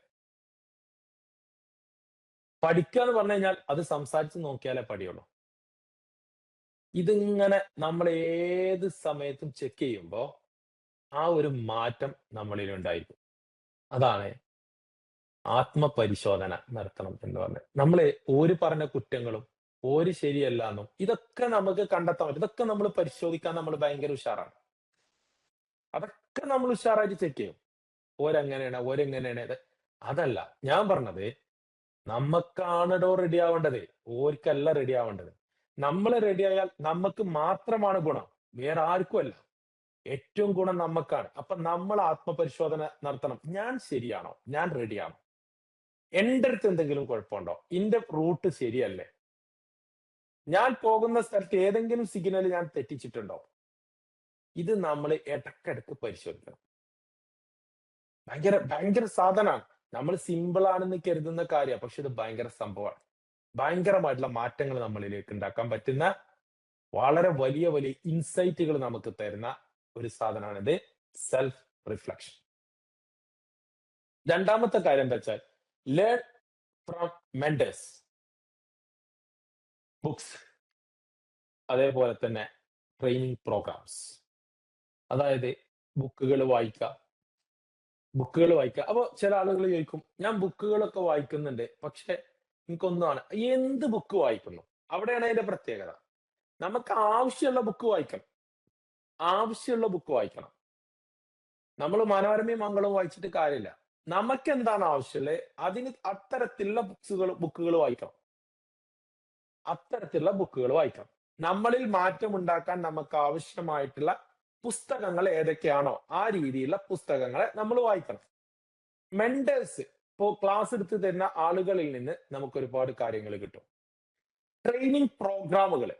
പഠിക്കുക എന്ന് പറഞ്ഞു കഴിഞ്ഞാൽ അത് സംസാരിച്ച് നോക്കിയാലേ പഠിയുള്ളൂ. ഇതിങ്ങനെ നമ്മൾ ഏത് സമയത്തും ചെക്ക് ചെയ്യുമ്പോ ആ ഒരു മാറ്റം നമ്മളിൽ ഉണ്ടായിരിക്കും. അതാണ് ആത്മപരിശോധന നടത്തണം എന്ന് പറഞ്ഞത്. നമ്മള് ഓര് പറഞ്ഞ കുറ്റങ്ങളും, ഓര് ശരിയല്ലാന്നും ഇതൊക്കെ നമുക്ക് കണ്ടെത്താൻ പറ്റും. ഇതൊക്കെ നമ്മൾ പരിശോധിക്കാൻ നമ്മൾ ഭയങ്കര ഉഷാറാണ്. അതൊക്കെ നമ്മൾ ഉഷാറായിട്ട് ചെക്ക് ചെയ്യും. ഓരങ്ങനെയാണ്, ഓരെങ്ങനെയാണ് ഇത്. അതല്ല. ഞാൻ പറഞ്ഞത് നമ്മക്കാണെടോ റെഡി ആവേണ്ടത്. ഓർക്കല്ല റെഡി ആവേണ്ടത്. നമ്മള് റെഡി ആയാൽ നമ്മക്ക് മാത്രമാണ് ഗുണം. വേറെ ആർക്കും അല്ല. ഏറ്റവും ഗുണം നമ്മക്കാണ്. അപ്പൊ നമ്മൾ ആത്മപരിശോധന നടത്തണം. ഞാൻ ശരിയാണോ? ഞാൻ റെഡിയാണോ? എന്റെ അടുത്ത് എന്തെങ്കിലും കുഴപ്പമുണ്ടോ? ഇന്റെ റൂട്ട് ശരിയല്ലേ? ഞാൻ പോകുന്ന സ്ഥലത്ത് ഏതെങ്കിലും സിഗ്നൽ ഞാൻ തെറ്റിച്ചിട്ടുണ്ടോ? ഇത് നമ്മൾ ഇടയ്ക്കിടയ്ക്ക് പരിശോധിക്കണം. ഭയങ്കര ഭയങ്കര സാധനമാണ്. നമ്മൾ സിമ്പിൾ ആണെന്ന് കരുതുന്ന കാര്യമാണ്. പക്ഷെ ഇത് ഭയങ്കര സംഭവമാണ്. ഭയങ്കരമായിട്ടുള്ള മാറ്റങ്ങൾ നമ്മളിലേക്ക് ഉണ്ടാക്കാൻ പറ്റുന്ന വളരെ വലിയ വലിയ ഇൻസൈറ്റുകൾ നമുക്ക് തരുന്ന ഒരു സാധനമാണിത് സെൽഫ് റിഫ്ലക്ഷൻ. രണ്ടാമത്തെ കാര്യം എന്താ വെച്ചാൽ ലേൺ ഫ്രം മെന്റേഴ്സ്, ബുക്സ്, അതേപോലെ തന്നെ ട്രെയിനിങ് പ്രോഗ്രാംസ്. അതായത് ബുക്കുകൾ വായിക്കുക. ബുക്കുകൾ വായിക്കുക. അപ്പൊ ചില ആളുകൾ ചോദിക്കും, ഞാൻ ബുക്കുകളൊക്കെ വായിക്കുന്നുണ്ട്. പക്ഷെ എനിക്കൊന്നാണ് എന്ത് ബുക്ക് വായിക്കുന്നു? അവിടെയാണ് അതിന്റെ പ്രത്യേകത. നമുക്ക് ആവശ്യമുള്ള ബുക്ക് വായിക്കണം. ആവശ്യമുള്ള ബുക്ക് വായിക്കണം. നമ്മൾ മനോരമയും മംഗളവും വായിച്ചിട്ട് കാര്യമില്ല. നമുക്ക് എന്താണ് ആവശ്യമുള്ളത് അതിന് അത്തരത്തിലുള്ള ബുക്കുകൾ വായിക്കണം. അത്തരത്തിലുള്ള ബുക്കുകൾ വായിക്കണം. നമ്മളിൽ മാറ്റം ഉണ്ടാക്കാൻ നമുക്ക് ആവശ്യമായിട്ടുള്ള പുസ്തകങ്ങൾ ഏതൊക്കെയാണോ ആ രീതിയിലുള്ള പുസ്തകങ്ങളെ നമ്മൾ വായിക്കണം. മെന്റേഴ്സ് ഇപ്പോ ക്ലാസ് എടുത്ത് തരുന്ന ആളുകളിൽ നിന്ന് നമുക്ക് ഒരുപാട് കാര്യങ്ങൾ കിട്ടും. ട്രെയിനിങ് പ്രോഗ്രാമുകൾ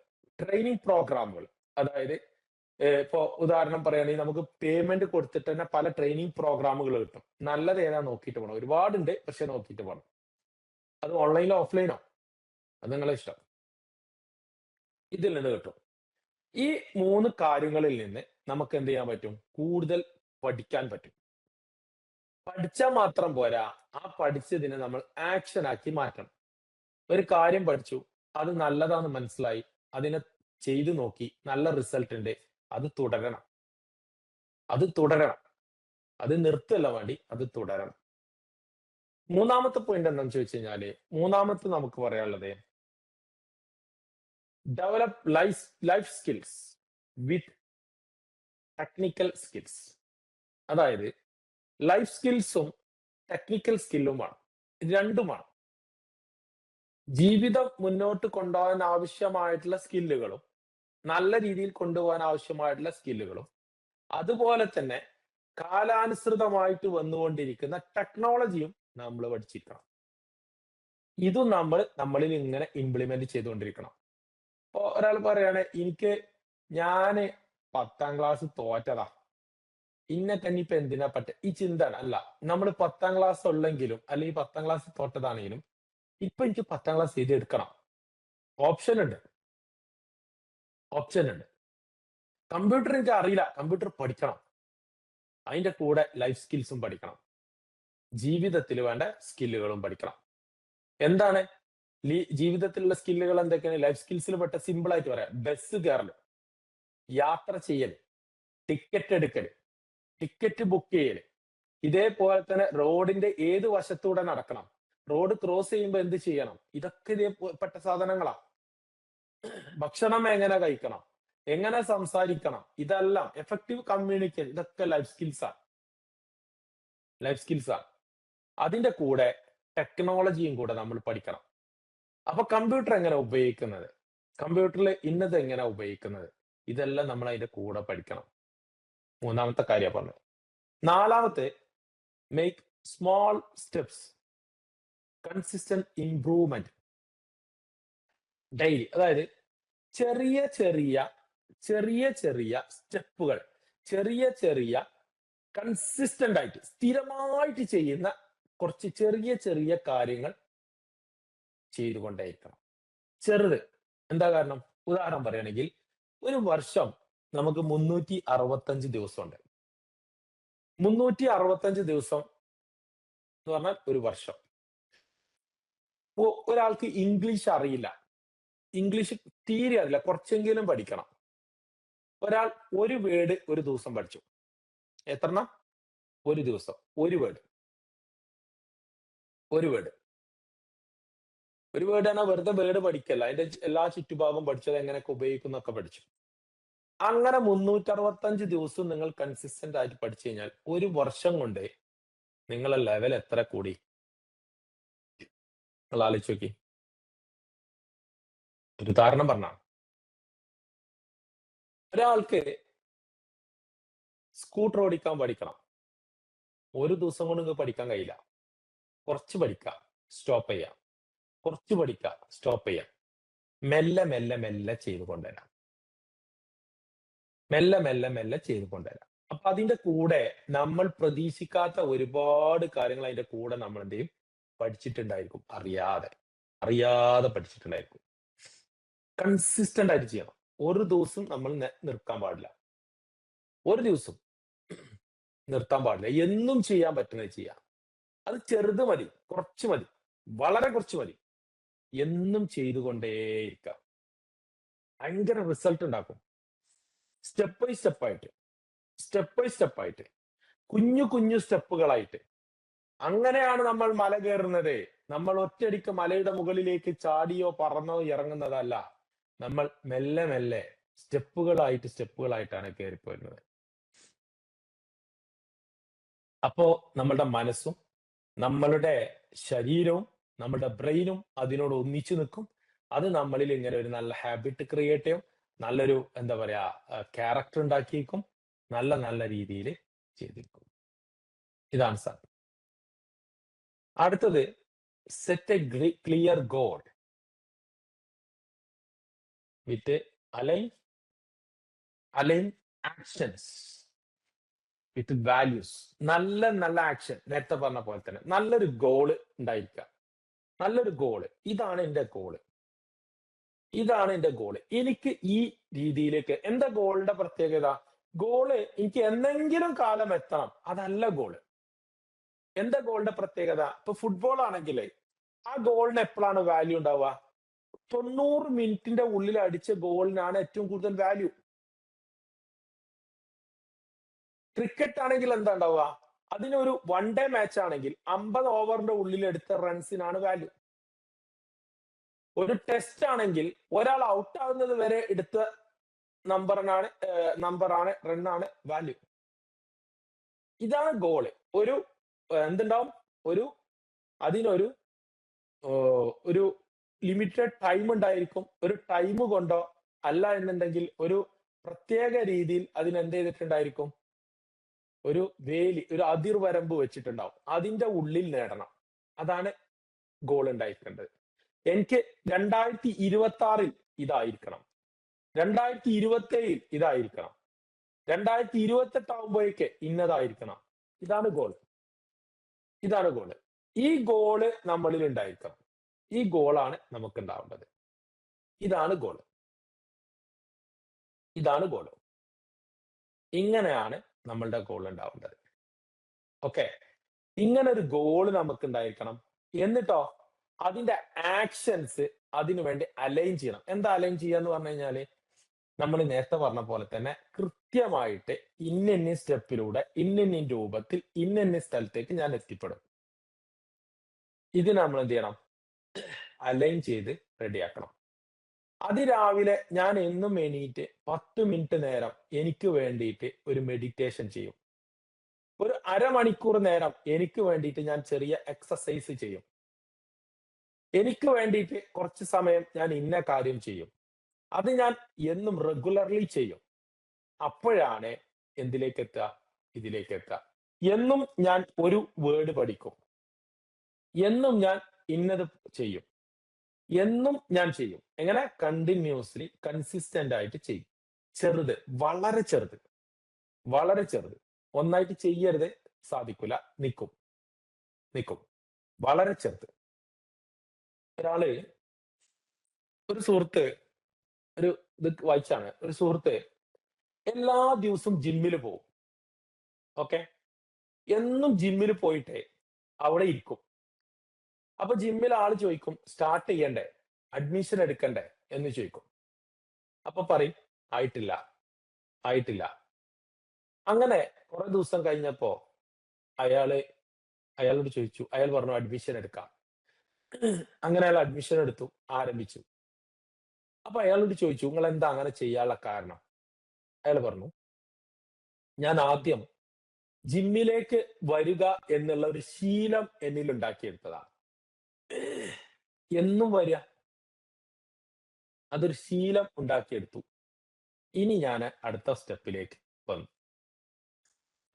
അതായത് ഇപ്പോ ഉദാഹരണം പറയുകയാണെങ്കിൽ നമുക്ക് പേയ്മെന്റ് കൊടുത്തിട്ട് തന്നെ പല ട്രെയിനിങ് പ്രോഗ്രാമുകൾ കിട്ടും. നല്ലത് ഏതാ നോക്കിയിട്ട് പോകണം. ഒരുപാടുണ്ട്, പക്ഷെ നോക്കിയിട്ട് പോകണം. അത് ഓൺലൈനോ ഓഫ്ലൈനോ അത് നിങ്ങളെ ഇഷ്ടം. ഇതിൽ നിന്ന് കിട്ടും. ഈ 3 കാര്യങ്ങളിൽ നിന്ന് നമുക്ക് എന്ത് ചെയ്യാൻ പറ്റും? കൂടുതൽ പഠിക്കാൻ പറ്റും. പഠിച്ചാൽ മാത്രം പോരാ. ആ പഠിച്ചതിനെ നമ്മൾ ആക്ഷൻ ആക്കി മാറ്റണം. ഒരു കാര്യം പഠിച്ചു. അത് നല്ലതാന്ന് മനസ്സിലായി. അതിനെ ചെയ്തു നോക്കി. നല്ല റിസൾട്ട് ഉണ്ട്. അത് തുടരണം. അത് തുടരണം. അത് നിർത്തല്ല വേണ്ടി. അത് തുടരണം. മൂന്നാമത്തെ പോയിന്റ് എന്താണെന്ന് ചോദിച്ചു കഴിഞ്ഞാല് മൂന്നാമത്തെ നമുക്ക് പറയാനുള്ളത് ഡെവലപ്പ് ലൈഫ് സ്കിൽസ് വിത്ത് ടെക്നിക്കൽ സ്കിൽസ്. അതായത് ലൈഫ് സ്കിൽസും ടെക്നിക്കൽ സ്കില്ലുമാണ്. രണ്ടുമാണ്. ജീവിതം മുന്നോട്ട് കൊണ്ടുപോകാൻ ആവശ്യമായിട്ടുള്ള സ്കില്ലുകളും നല്ല രീതിയിൽ കൊണ്ടുപോകാൻ ആവശ്യമായിട്ടുള്ള സ്കില്ലുകളും അതുപോലെ തന്നെ കാലാനുസൃതമായിട്ട് വന്നുകൊണ്ടിരിക്കുന്ന ടെക്നോളജിയും നമ്മൾ പഠിച്ചിരിക്കണം. ഇതും നമ്മളിൽ ഇങ്ങനെ ഇംപ്ലിമെന്റ് ചെയ്തുകൊണ്ടിരിക്കണം. ഇപ്പൊ ഒരാൾ പറയാണ് ഞാന് 10ാം ക്ലാസ് തോറ്റതാ, ഇന്നെ തന്നെ ഇപ്പൊ എന്തിനാ ഈ ചിന്തയാണ്. അല്ല, നമ്മൾ 10ാം ക്ലാസ് ഉള്ളെങ്കിലും അല്ലെങ്കിൽ 10ാം ക്ലാസ് തോറ്റതാണെങ്കിലും ഇപ്പൊ എനിക്ക് 10ാം ക്ലാസ് എഴുതിയെടുക്കണം. ഓപ്ഷൻ ഉണ്ട്. കമ്പ്യൂട്ടർ എനിക്ക് അറിയില്ല, കമ്പ്യൂട്ടർ പഠിക്കണം. അതിന്റെ കൂടെ ലൈഫ് സ്കിൽസും പഠിക്കണം. ജീവിതത്തിൽ വേണ്ട സ്കില്ലുകളും പഠിക്കണം. എന്താണ് ജീവിതത്തിലുള്ള സ്കില്ലുകൾ എന്തൊക്കെയാണ്? ലൈഫ് സ്കിൽസിൽ പെട്ട സിമ്പിൾ ആയിട്ട് പറയാം. ബസ് കയറല്, യാത്ര ചെയ്യൽ, ടിക്കറ്റ് എടുക്കല്, ടിക്കറ്റ് ബുക്ക് ചെയ്യല്, ഇതേപോലെ തന്നെ റോഡിന്റെ ഏത് വശത്തൂടെ നടക്കണം, റോഡ് ക്രോസ് ചെയ്യുമ്പോൾ എന്ത് ചെയ്യണം, ഇതൊക്കെ ഇതേപ്പെട്ട സാധനങ്ങളാ. ഭക്ഷണം എങ്ങനെ കഴിക്കണം, എങ്ങനെ സംസാരിക്കണം, ഇതെല്ലാം എഫക്റ്റീവ് കമ്മ്യൂണിക്കേഷൻ, ഇതൊക്കെ ലൈഫ് സ്കിൽസാണ്. അതിന്റെ കൂടെ ടെക്നോളജിയും കൂടെ നമ്മൾ പഠിക്കണം. അപ്പൊ കമ്പ്യൂട്ടർ എങ്ങനെ ഉപയോഗിക്കുന്നത്, കമ്പ്യൂട്ടറിൽ ഇന്നത് എങ്ങനെ ഉപയോഗിക്കുന്നത്, ഇതെല്ലാം നമ്മൾ അതിന്റെ കൂടെ പഠിക്കണം. മൂന്നാമത്തെ കാര്യം പറഞ്ഞത്. നാലാമത്തെ make small steps, consistent improvement. Daily. അതായത് ചെറിയ ചെറിയ ചെറിയ ചെറിയ സ്റ്റെപ്പുകൾ, ചെറിയ ചെറിയ കൺസിസ്റ്റന്റ് ആയിട്ട് സ്ഥിരമായിട്ട് ചെയ്യുന്ന കുറച്ച് ചെറിയ ചെറിയ കാര്യങ്ങൾ ചെയ്തുകൊണ്ടേയിരിക്കണം. ചെറുത്. എന്താ കാരണം? ഉദാഹരണം പറയുകയാണെങ്കിൽ ഒരു വർഷം നമുക്ക് 365 ദിവസമുണ്ട്. 365 ദിവസം എന്ന് പറഞ്ഞാൽ ഒരു വർഷം. ഒരാൾക്ക് ഇംഗ്ലീഷ് അറിയില്ല. ഇംഗ്ലീഷ് തീരെ അറിയില്ല. കുറച്ചെങ്കിലും പഠിക്കണം. ഒരാൾ ഒരു വേർഡ് ഒരു ദിവസം പഠിച്ചു. എത്രണ്ണം? ഒരു ദിവസം. ഒരു വേർഡ്. ഒരു വേർഡ്. ഒരു വേർഡ് പറഞ്ഞാൽ വെറുതെ വേർഡ് പഠിക്കല്ല. അതിന്റെ എല്ലാ ചുറ്റുഭാഗവും പഠിച്ചത് എങ്ങനെയൊക്കെ ഉപയോഗിക്കുന്നൊക്കെ പഠിച്ചു. അങ്ങനെ 365 ദിവസവും നിങ്ങൾ കൺസിസ്റ്റന്റ് ആയിട്ട് പഠിച്ചു കഴിഞ്ഞാൽ ഒരു വർഷം കൊണ്ട് നിങ്ങളെ ലെവൽ എത്ര കൂടി? നിങ്ങൾ ആലോചിച്ച് നോക്കി. ഒരു ഉദാഹരണം പറഞ്ഞാ ഒരാൾക്ക് സ്കൂട്ടർ ഓടിക്കാൻ പഠിക്കണം. ഒരു ദിവസം കൊണ്ട് നിങ്ങൾക്ക് പഠിക്കാൻ കഴിയില്ല. കുറച്ച് പഠിക്കുക, സ്റ്റോപ്പ് ചെയ്യാം. കുറച്ച് പഠിക്കുക, സ്റ്റോപ്പ് ചെയ്യാം. മെല്ലെ മെല്ലെ മെല്ലെ ചെയ്ത് കൊണ്ടുവരാം. മെല്ലെ മെല്ലെ മെല്ലെ ചെയ്ത് കൊണ്ടുവരാം. അപ്പൊ അതിന്റെ കൂടെ നമ്മൾ പ്രതീക്ഷിക്കാത്ത ഒരുപാട് കാര്യങ്ങൾ അതിന്റെ കൂടെ നമ്മൾ എന്ത് ചെയ്യും? പഠിച്ചിട്ടുണ്ടായിരിക്കും. അറിയാതെ. അറിയാതെ പഠിച്ചിട്ടുണ്ടായിരിക്കും. കൺസിസ്റ്റന്റ് ആയിട്ട് ചെയ്യണം. ഒരു ദിവസം നമ്മൾ നിർത്താൻ പാടില്ല. ഒരു ദിവസം നിർത്താൻ പാടില്ല. എന്നും ചെയ്യാൻ പറ്റുന്നത് ചെയ്യാം. അത് ചെറുത് മതി, കുറച്ച് മതി, വളരെ കുറച്ച് മതി. എന്നും ചെയ്തുകൊണ്ടേയിരിക്കുക. ഭയങ്കര റിസൾട്ട് ഉണ്ടാക്കും. സ്റ്റെപ്പ് ബൈ സ്റ്റെപ്പ് ആയിട്ട്, സ്റ്റെപ്പ് ബൈ സ്റ്റെപ്പ് ആയിട്ട്, കുഞ്ഞു കുഞ്ഞു സ്റ്റെപ്പുകളായിട്ട്. അങ്ങനെയാണ് നമ്മൾ മല കയറുന്നത്. നമ്മൾ ഒറ്റയടിക്ക് മലയുടെ മുകളിലേക്ക് ചാടിയോ പറന്നോ ഇറങ്ങുന്നതല്ല. നമ്മൾ മെല്ലെ മെല്ലെ സ്റ്റെപ്പുകളായിട്ട് സ്റ്റെപ്പുകളായിട്ടാണ് കയറിപ്പോരുന്നത്. അപ്പോ നമ്മളുടെ മനസ്സും നമ്മളുടെ ശരീരവും നമ്മുടെ ബ്രെയിനും അതിനോട് ഒന്നിച്ചു നിൽക്കും. അത് നമ്മളിൽ ഇങ്ങനെ ഒരു നല്ല ഹാബിറ്റ് ക്രിയേറ്റ് ചെയ്യും. നല്ലൊരു എന്താ പറയാ ക്യാരക്ടർ ഉണ്ടാക്കിയേക്കും. നല്ല നല്ല രീതിയിൽ ചെയ്തിരിക്കും. ഇതാണ് സാർ. അടുത്തത് set a clear goal with align actions with values. നല്ല നല്ല ആക്ഷൻ. നേരത്തെ പറഞ്ഞ പോലെ തന്നെ നല്ലൊരു ഗോള് ഉണ്ടായിരിക്കുക. നല്ലൊരു ഗോള്. ഇതാണ് എന്റെ ഗോള്. ഇതാണ് എന്റെ ഗോള്. എനിക്ക് ഈ രീതിയിലേക്ക് എന്താ ഗോളിന്റെ പ്രത്യേകത? ഗോള് എനിക്ക് എന്തെങ്കിലും കാലം എത്തണം. അതല്ല ഗോള്. എന്താ ഗോളിന്റെ പ്രത്യേകത? ഇപ്പൊ ഫുട്ബോൾ ആണെങ്കിൽ ആ ഗോളിന് എപ്പോഴാണ് വാല്യൂ ഉണ്ടാവുക? 90 മിനിറ്റിന്റെ ഉള്ളിൽ അടിച്ച ഗോളിനാണ് ഏറ്റവും കൂടുതൽ വാല്യൂ. ക്രിക്കറ്റ് ആണെങ്കിൽ എന്താ ഉണ്ടാവുക? അതിനൊരു വൺ ഡേ മാച്ച് ആണെങ്കിൽ 50 ഓവറിന്റെ ഉള്ളിൽ എടുത്ത റൺസിനാണ് വാല്യൂ. ഒരു ടെസ്റ്റ് ആണെങ്കിൽ ഒരാൾ ഔട്ട് ആവുന്നത് വരെ എടുത്ത നമ്പറാണ് റണ്ണാണ് വാല്യൂ. ഇതാണ് ഗോള്. ഒരു എന്തുണ്ടാവും? അതിനൊരു ഒരു ലിമിറ്റഡ് ടൈം ഉണ്ടായിരിക്കും. ഒരു ടൈം കൊണ്ടോ അല്ല എന്നുണ്ടെങ്കിൽ ഒരു പ്രത്യേക രീതിയിൽ അതിന് എന്ത് ചെയ്തിട്ടുണ്ടായിരിക്കും? ഒരു ഒരു അതിർവരമ്പ് വെച്ചിട്ടുണ്ടാവും. അതിന്റെ ഉള്ളിൽ നേടണം. അതാണ് ഗോൾ ഉണ്ടായിരിക്കേണ്ടത്. എനിക്ക് 2026 ഇതായിരിക്കണം. 2027 ഇതായിരിക്കണം. 2028 ആകുമ്പോഴേക്ക് ഇന്നതായിരിക്കണം. ഇതാണ് ഗോൾ. ഇതാണ് ഗോള്. ഈ ഗോള് നമ്മളിൽ ഉണ്ടായിരിക്കണം. ഈ ഗോളാണ് നമുക്ക് ഉണ്ടാവേണ്ടത്. ഇതാണ് ഗോള്. ഇതാണ് ഗോള്. ഇങ്ങനെയാണ് നമ്മളുടെ ഗോൾ ഉണ്ടാവേണ്ടത്. ഓക്കെ. ഇങ്ങനെ ഒരു ഗോള് നമുക്ക് ഉണ്ടായിരിക്കണം. എന്നിട്ടോ അതിന്റെ ആക്ഷൻസ് അതിനു വേണ്ടി അലൈൻ ചെയ്യണം. എന്താ അലൈൻ ചെയ്യാന്ന് പറഞ്ഞു കഴിഞ്ഞാല് നമ്മൾ നേരത്തെ പറഞ്ഞ പോലെ തന്നെ കൃത്യമായിട്ട് ഇന്ന സ്റ്റെപ്പിലൂടെ ഇന്ന രൂപത്തിൽ ഇന്ന സ്ഥലത്തേക്ക് ഞാൻ എത്തിപ്പെടും. ഇത് നമ്മൾ എന്ത് ചെയ്യണം? അലൈൻ ചെയ്ത് റെഡിയാക്കണം. അതിരാവിലെ ഞാൻ എന്നും എണീറ്റ് 10 മിനിറ്റ് നേരം എനിക്ക് വേണ്ടിയിട്ട് ഒരു മെഡിറ്റേഷൻ ചെയ്യും. ഒരു അരമണിക്കൂർ നേരം എനിക്ക് വേണ്ടിയിട്ട് ഞാൻ ചെറിയ എക്സസൈസ് ചെയ്യും. എനിക്ക് വേണ്ടിയിട്ട് കുറച്ച് സമയം ഞാൻ ഇന്ന കാര്യം ചെയ്യും. അത് ഞാൻ എന്നും റെഗുലർലി ചെയ്യും. അപ്പോഴാണ് എന്തിലേക്ക് എത്തുക? ഇതിലേക്ക് എത്തുക. എന്നും ഞാൻ ഒരു വേർഡ് പഠിക്കും. എന്നും ഞാൻ ഇന്നത് ചെയ്യും. എന്നും ഞാൻ ചെയ്യും. എങ്ങനെ? കണ്ടിന്യൂസ്‌ലി കൺസിസ്റ്റന്റ് ആയിട്ട് ചെയ്യും. ചെറുത്, വളരെ ചെറുത്, വളരെ ചെറുത്. ഒന്നായിട്ട് ചെയ്യരുത്, സാധിക്കൂല. നിക്കും, നിക്കും. വളരെ ചെറുത്. ഒരാള് ഒരു സുഹൃത്ത് ഒരു ഇത് വായിച്ചാണ്. ഒരു സുഹൃത്ത് എല്ലാ ദിവസവും ജിമ്മില് പോവും. ഓക്കെ. എന്നും ജിമ്മില് പോയിട്ട് അവിടെ ഇരിക്കും. അപ്പൊ ജിമ്മില് ആള് ചോദിക്കും, "സ്റ്റാർട്ട് ചെയ്യണ്ടേ? അഡ്മിഷൻ എടുക്കണ്ടേ?" എന്ന് ചോദിക്കും. അപ്പൊ പറയും, "ആയിട്ടില്ല, ആയിട്ടില്ല." അങ്ങനെ കുറെ ദിവസം കഴിഞ്ഞപ്പോ അയാള് അയാളോട് ചോദിച്ചു. അയാൾ പറഞ്ഞു, "അഡ്മിഷൻ എടുക്കാം." അങ്ങനെ അയാൾ അഡ്മിഷൻ എടുത്തു, ആരംഭിച്ചു. അപ്പൊ അയാളോട് ചോദിച്ചു, "നിങ്ങളെന്താ അങ്ങനെ ചെയ്യാനുള്ള കാരണം?" അയാള് പറഞ്ഞു, "ഞാൻ ആദ്യം ജിമ്മിലേക്ക് വരുക എന്നുള്ള ഒരു ശീലം എന്നിൽ ഉണ്ടാക്കിയെടുത്തതാണ്. എന്നും വരിക, അതൊരു ശീലം ഉണ്ടാക്കിയെടുത്തു. ഇനി ഞാന് അടുത്ത സ്റ്റെപ്പിലേക്ക് വന്നു."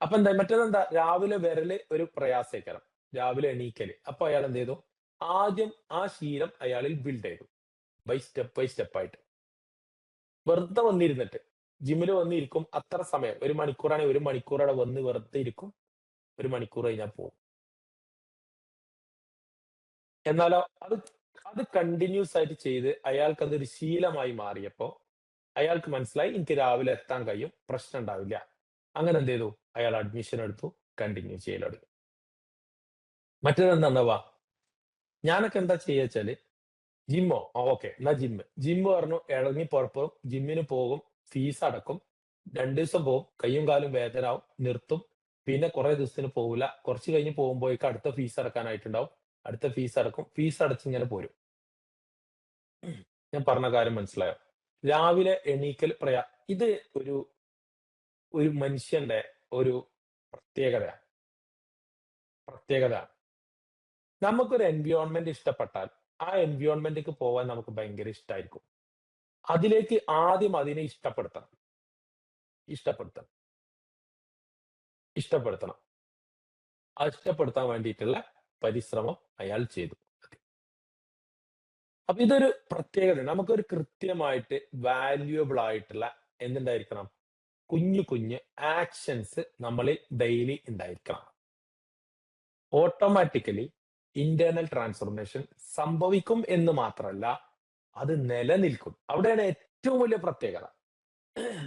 അപ്പൊ എന്താ മറ്റേതെന്താ രാവിലെ വരല് ഒരു പ്രയാസേക്കാരം. രാവിലെ എണീക്കല്. അപ്പൊ അയാൾ എന്ത് ചെയ്തു? ആദ്യം ആ ശീലം അയാളിൽ ബിൽഡ് ചെയ്തു. ബൈ സ്റ്റെപ്പ് ആയിട്ട്. വെറുതെ വന്നിരുന്നിട്ട്. ജിമ്മില് വന്നിരിക്കും. അത്ര സമയം. 1 മണിക്കൂറാണെങ്കിൽ 1 മണിക്കൂർ അവിടെ വന്ന് വെറുതെ ഇരിക്കും. 1 മണിക്കൂർ കഴിഞ്ഞാൽ പോകും. എന്നാലോ അത് അത് കണ്ടിന്യൂസ് ആയിട്ട് ചെയ്ത് അയാൾക്കതൊരു ശീലമായി മാറിയപ്പോ, അയാൾക്ക് മനസ്സിലായി എനിക്ക് രാവിലെ എത്താൻ കഴിയും. പ്രശ്നം ഉണ്ടാവില്ല. അങ്ങനെ എന്ത് ചെയ്തു? അയാൾ അഡ്മിഷൻ എടുത്തു. കണ്ടിന്യൂ ചെയ്യല് തുടങ്ങി. മറ്റേതെന്താന്നവാ ഞാനൊക്കെ എന്താ ചെയ്യാച്ചാല് ജിമ്മോ? ഓക്കെ. എന്നാ ജിമ്മ്. ജിമ്മ് പറഞ്ഞു ഇറങ്ങി പുറപ്പെടും. ജിമ്മിന് പോകും. ഫീസ് അടക്കും. 2 ദിവസം പോവും. കയ്യും കാലും വേദനാവും. നിർത്തും. പിന്നെ കുറെ ദിവസത്തിന് പോവൂല. കുറച്ച് കഴിഞ്ഞ് പോകുമ്പോഴേക്കും അടുത്ത ഫീസ് അടക്കാനായിട്ടുണ്ടാവും. അടുത്ത ഫീസ് അടക്കും. ഫീസ് അടച്ച് ഇങ്ങനെ പോരും. ഞാൻ പറഞ്ഞ കാര്യം മനസ്സിലായോ? രാവിലെ എണീക്കൽ ഇത് ഒരു ഒരു മനുഷ്യന്റെ ഒരു പ്രത്യേകതയാണ്. പ്രത്യേകതയാണ്. നമുക്കൊരു എൻവയോൺമെന്റ് ഇഷ്ടപ്പെട്ടാൽ, ആ എൻവയോൺമെന്റിലേക്ക് പോവാൻ നമുക്ക് ഭയങ്കര ഇഷ്ടായിരിക്കും. അതിലേക്ക് ആദ്യം അതിനെ ഇഷ്ടപ്പെടുത്തണം. ഇഷ്ടപ്പെടുത്തണം. ഇഷ്ടപ്പെടുത്തണം. ആ ഇഷ്ടപ്പെടുത്താൻ വേണ്ടിയിട്ടുള്ള പരിശ്രമം അയാൾ ചെയ്തു. അപ്പൊ ഇതൊരു പ്രത്യേകത. നമുക്കൊരു കൃത്യമായിട്ട് വാല്യുവബിൾ ആയിട്ടുള്ള എന്തുണ്ടായിരിക്കണം? കുഞ്ഞു കുഞ്ഞ് ആക്ഷൻസ് നമ്മളിൽ ഡെയിലി ഉണ്ടായിരിക്കണം. ഓട്ടോമാറ്റിക്കലി ഇന്റേണൽ ട്രാൻസ്ഫോർമേഷൻ സംഭവിക്കും എന്ന് മാത്രമല്ല, അത് നിലനിൽക്കും. അവിടെയാണ് ഏറ്റവും വലിയ പ്രത്യേകത.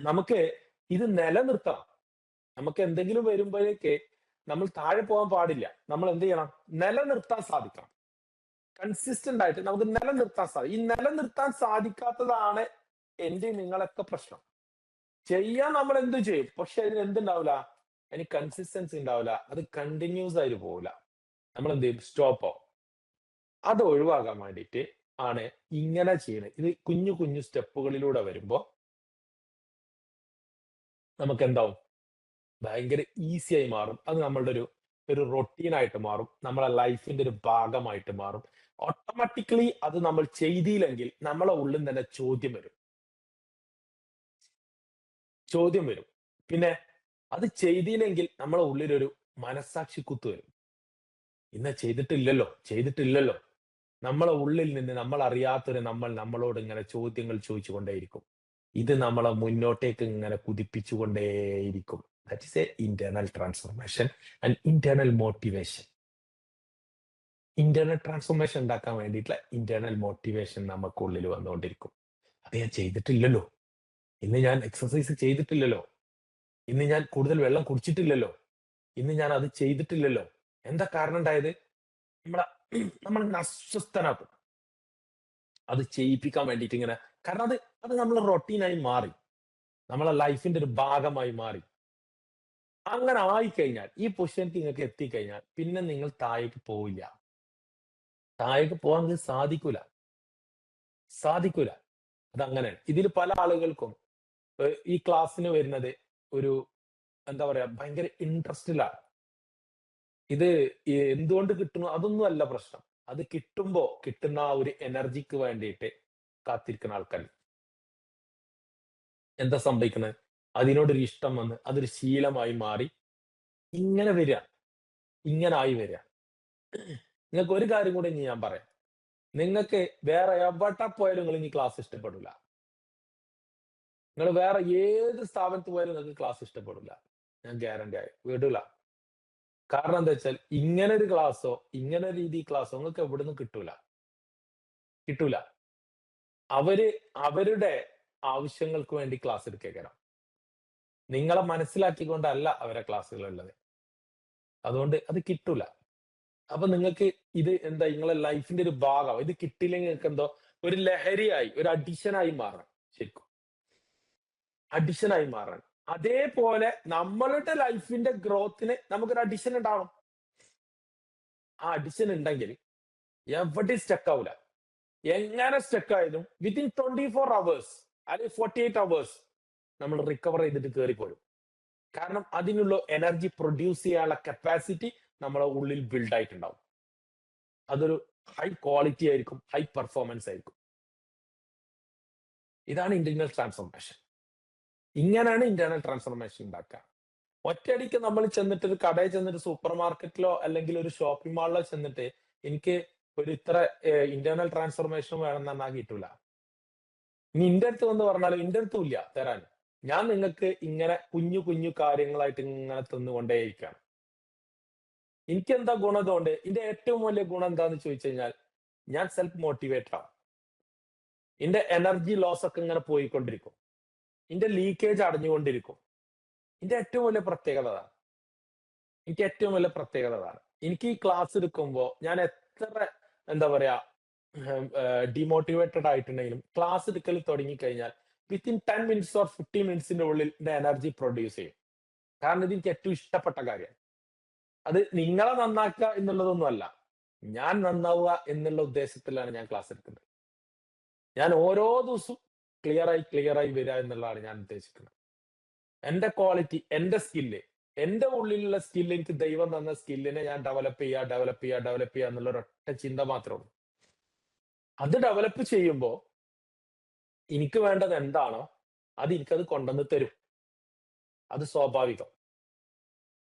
നമുക്ക് ഇത് നിലനിർത്തണം. നമുക്ക് എന്തെങ്കിലും വരുമ്പോഴേക്ക് നമ്മൾ താഴെ പോകാൻ പാടില്ല. നമ്മൾ എന്ത് ചെയ്യണം? നിലനിർത്താൻ സാധിക്കണം. കൺസിസ്റ്റന്റ് ആയിട്ട് നമുക്ക് നിലനിർത്താൻ സാധിക്കും. ഈ നിലനിർത്താൻ സാധിക്കാത്തതാണ് എന്റെ നിങ്ങളൊക്കെ പ്രശ്നം. ചെയ്യാൻ നമ്മൾ എന്തും ചെയ്യും. പക്ഷെ അതിന് എന്തുണ്ടാവില്ല? അതിന് കൺസിസ്റ്റൻസി ഉണ്ടാവില്ല. അത് കണ്ടിന്യൂസ് ആയിട്ട് പോവില്ല. നമ്മൾ എന്ത് ചെയ്യും? സ്റ്റോപ്പ് ആവും. അത് ഒഴിവാക്കാൻ വേണ്ടിയിട്ട് ആണ് ഇങ്ങനെ ചെയ്യണത്. ഇത് കുഞ്ഞു കുഞ്ഞു സ്റ്റെപ്പുകളിലൂടെ വരുമ്പോ നമുക്ക് എന്താവും? ഭയങ്കര ഈസി ആയി മാറും. അത് നമ്മളുടെ ഒരു റൊട്ടീൻ ആയിട്ട് മാറും. നമ്മളെ ലൈഫിന്റെ ഒരു ഭാഗമായിട്ട് മാറും. ഓട്ടോമാറ്റിക്കലി അത് നമ്മൾ ചെയ്തില്ലെങ്കിൽ നമ്മളെ ഉള്ളിൽ തന്നെ ചോദ്യം വരും. ചോദ്യം വരും. പിന്നെ അത് ചെയ്തില്ലെങ്കിൽ നമ്മളെ ഉള്ളിലൊരു മനസ്സാക്ഷി കുത്ത് വരും. ഇന്ന് ചെയ്തിട്ടില്ലല്ലോ, ചെയ്തിട്ടില്ലല്ലോ. നമ്മളെ ഉള്ളിൽ നിന്ന് നമ്മൾ അറിയാത്തൊരു നമ്മളോട് ഇങ്ങനെ ചോദ്യങ്ങൾ ചോദിച്ചുകൊണ്ടേയിരിക്കും. ഇത് നമ്മളെ മുന്നോട്ടേക്ക് ഇങ്ങനെ കുതിപ്പിച്ചുകൊണ്ടേയിരിക്കും. That is a internal transformation and internal motivation. Internal transformation ഉണ്ടാക്കാൻ വേണ്ടിയിട്ടുള്ള ഇന്റേണൽ മോട്ടിവേഷൻ നമുക്കുള്ളിൽ വന്നുകൊണ്ടിരിക്കും. അത് ഞാൻ ചെയ്തിട്ടില്ലല്ലോ. ഇന്ന് ഞാൻ എക്സർസൈസ് ചെയ്തിട്ടില്ലല്ലോ. ഇന്ന് ഞാൻ കൂടുതൽ വെള്ളം കുടിച്ചിട്ടില്ലല്ലോ. ഇന്ന് ഞാൻ അത് ചെയ്തിട്ടില്ലല്ലോ. എന്താ കാരണം ഉണ്ടായത്? നമ്മളെ നമ്മളിങ്ങനെ അസ്വസ്ഥനാക്കും. അത് ചെയ്യിപ്പിക്കാൻ വേണ്ടിയിട്ട് ഇങ്ങനെ കാരണം അത് നമ്മളെ റൊട്ടീനായി മാറി. നമ്മളെ ലൈഫിന്റെ ഒരു ഭാഗമായി മാറി. അങ്ങനെ ആയിക്കഴിഞ്ഞാൽ ഈ പൊസിഷനിലേക്ക് നിങ്ങൾക്ക് എത്തിക്കഴിഞ്ഞാൽ പിന്നെ നിങ്ങൾ താഴേക്ക് പോവില്ല. താഴേക്ക് പോകാൻ നിങ്ങൾക്ക് സാധിക്കൂല. സാധിക്കൂല. അതങ്ങനെയാണ്. ഇതിൽ പല ആളുകൾക്കും ഈ ക്ലാസ്സിന് വരുന്നത് ഒരു എന്താ പറയാ ഭയങ്കര ഇൻട്രസ്റ്റിലാണ്. ഇത് എന്തുകൊണ്ട് കിട്ടുന്നു അതൊന്നും അല്ല പ്രശ്നം. അത് കിട്ടുമ്പോ കിട്ടുന്ന ആ ഒരു എനർജിക്ക് വേണ്ടിയിട്ട് കാത്തിരിക്കുന്ന ആൾക്കാർ. എന്താ സംഭവിക്കുന്നത്? അതിനോടൊരു ഇഷ്ടം വന്ന് അതൊരു ശീലമായി മാറി ഇങ്ങനെ വരിക. ഇങ്ങനെ ആയി വരിക. നിങ്ങൾക്ക് ഒരു കാര്യം കൂടി ഇനി ഞാൻ പറയാം. നിങ്ങൾക്ക് വേറെ എവിടെ പോയാലും നിങ്ങൾ ഇനി ക്ലാസ് ഇഷ്ടപ്പെടില്ല. നിങ്ങൾ വേറെ ഏത് സ്ഥാപനത്തിൽ പോയാലും നിങ്ങൾക്ക് ക്ലാസ് ഇഷ്ടപ്പെടില്ല. ഞാൻ ഗ്യാരണ്ടി ആയി വിടൂല. കാരണം എന്താ വെച്ചാൽ ഇങ്ങനെ ഒരു ക്ലാസ്സോ ഇങ്ങനെ ഒരു രീതി ക്ലാസ്സോ നിങ്ങൾക്ക് എവിടുന്ന് കിട്ടൂല. അവരുടെ ആവശ്യങ്ങൾക്ക് വേണ്ടി ക്ലാസ് എടുക്കേക്കണം. നിങ്ങളെ മനസ്സിലാക്കിക്കൊണ്ടല്ല അവരെ ക്ലാസ്സുകളുള്ളത്. അതുകൊണ്ട് അത് കിട്ടൂല. അപ്പൊ നിങ്ങൾക്ക് ഇത് എന്താ നിങ്ങളെ ലൈഫിന്റെ ഒരു ഭാഗം. ഇത് കിട്ടിയില്ലെങ്കിൽ നിങ്ങൾക്ക് എന്തോ ഒരു ലഹരിയായി, ഒരു അഡിഷനായി മാറണം. ശരിക്കും അഡിഷനായി മാറണം. അതേപോലെ നമ്മളുടെ ലൈഫിന്റെ ഗ്രോത്തിന് നമുക്കൊരു അഡിഷൻ ഉണ്ടാവണം. ആ അഡിഷൻ ഉണ്ടെങ്കിൽ എവിടെയും സ്റ്റക്ക് ആവില്ല. എങ്ങനെ സ്റ്റക്ക് ആയതും വിത്തിൻ 24 hours അല്ലെങ്കിൽ 48 hours നമ്മൾ റിക്കവർ ചെയ്തിട്ട് കയറിപ്പോരും. കാരണം അതിനുള്ള എനർജി പ്രൊഡ്യൂസ് ചെയ്യാനുള്ള കപ്പാസിറ്റി നമ്മളെ ഉള്ളിൽ ബിൽഡ് ആയിട്ടുണ്ടാവും. അതൊരു ഹൈ ക്വാളിറ്റി ആയിരിക്കും, ഹൈ പെർഫോമൻസ് ആയിരിക്കും. ഇതാണ് ഇന്റേണൽ ട്രാൻസ്ഫോർമേഷൻ. ഇങ്ങനെയാണ് ഇന്റേണൽ ട്രാൻസ്ഫോർമേഷൻ ഉണ്ടാക്കുക. ഒറ്റയടിക്ക് നമ്മൾ ചെന്നിട്ട് ഒരു കടയിൽ ചെന്നിട്ട് സൂപ്പർ മാർക്കറ്റിലോ അല്ലെങ്കിൽ ഒരു ഷോപ്പിംഗ് മാളിലോ ചെന്നിട്ട് എനിക്ക് ഒരു ഇത്ര ഇന്റേണൽ ട്രാൻസ്ഫോർമേഷൻ വേണമെന്ന് പറഞ്ഞാൽ കിട്ടൂല. ഇനി എന്റെ അടുത്ത് വന്ന് പറഞ്ഞാലും എന്റെ അടുത്തും ഇല്ല തരാൻ. ഞാൻ നിങ്ങൾക്ക് ഇങ്ങനെ കുഞ്ഞു കുഞ്ഞു കാര്യങ്ങളായിട്ട് ഇങ്ങനെ തന്നുകൊണ്ടേയിരിക്കുകയാണ്. എനിക്ക് എന്താ ഗുണം അതുകൊണ്ട്? എന്റെ ഏറ്റവും വലിയ ഗുണം എന്താന്ന് ചോദിച്ചു കഴിഞ്ഞാൽ ഞാൻ സെൽഫ് മോട്ടിവേറ്റഡ് ആണ്. എന്റെ എനർജി ലോസ് ഒക്കെ ഇങ്ങനെ പോയിക്കൊണ്ടിരിക്കും. എന്റെ ലീക്കേജ് അടഞ്ഞുകൊണ്ടിരിക്കും. എന്റെ ഏറ്റവും വലിയ പ്രത്യേകത അതാണ്. എനിക്ക് ഈ ക്ലാസ് എടുക്കുമ്പോൾ ഞാൻ എത്ര എന്താ പറയാ ഡിമോട്ടിവേറ്റഡ് ആയിട്ടുണ്ടെങ്കിലും ക്ലാസ് എടുക്കൽ തുടങ്ങിക്കഴിഞ്ഞാൽ വിത്തിൻ 10 minutes or 15 minutes ഉള്ളിൽ എന്റെ എനർജി പ്രൊഡ്യൂസ് ചെയ്യും. കാരണം ഇത് എനിക്ക് ഏറ്റവും ഇഷ്ടപ്പെട്ട കാര്യമാണ്. അത് നിങ്ങളെ നന്നാക്കുക എന്നുള്ളതൊന്നും അല്ല, ഞാൻ നന്നാവുക എന്നുള്ള ഉദ്ദേശത്തിലാണ് ഞാൻ ക്ലാസ് എടുക്കുന്നത്. ഞാൻ ഓരോ ദിവസവും ക്ലിയർ ആയി വരിക എന്നുള്ളതാണ് ഞാൻ ഉദ്ദേശിക്കുന്നത്. എന്റെ ക്വാളിറ്റി, എന്റെ സ്കില്ല്, എന്റെ ഉള്ളിലുള്ള സ്കില്ല്, എനിക്ക് ദൈവം തന്ന സ്കില്ലിനെ ഞാൻ ഡെവലപ്പ് ചെയ്യുക എന്നുള്ള ഒരൊറ്റ ചിന്ത മാത്രമേ ഉള്ളൂ. അത് ഡെവലപ്പ് ചെയ്യുമ്പോൾ എനിക്ക് വേണ്ടത് എന്താണോ അത് എനിക്കത് കൊണ്ടുവന്ന് തരും. അത് സ്വാഭാവികം.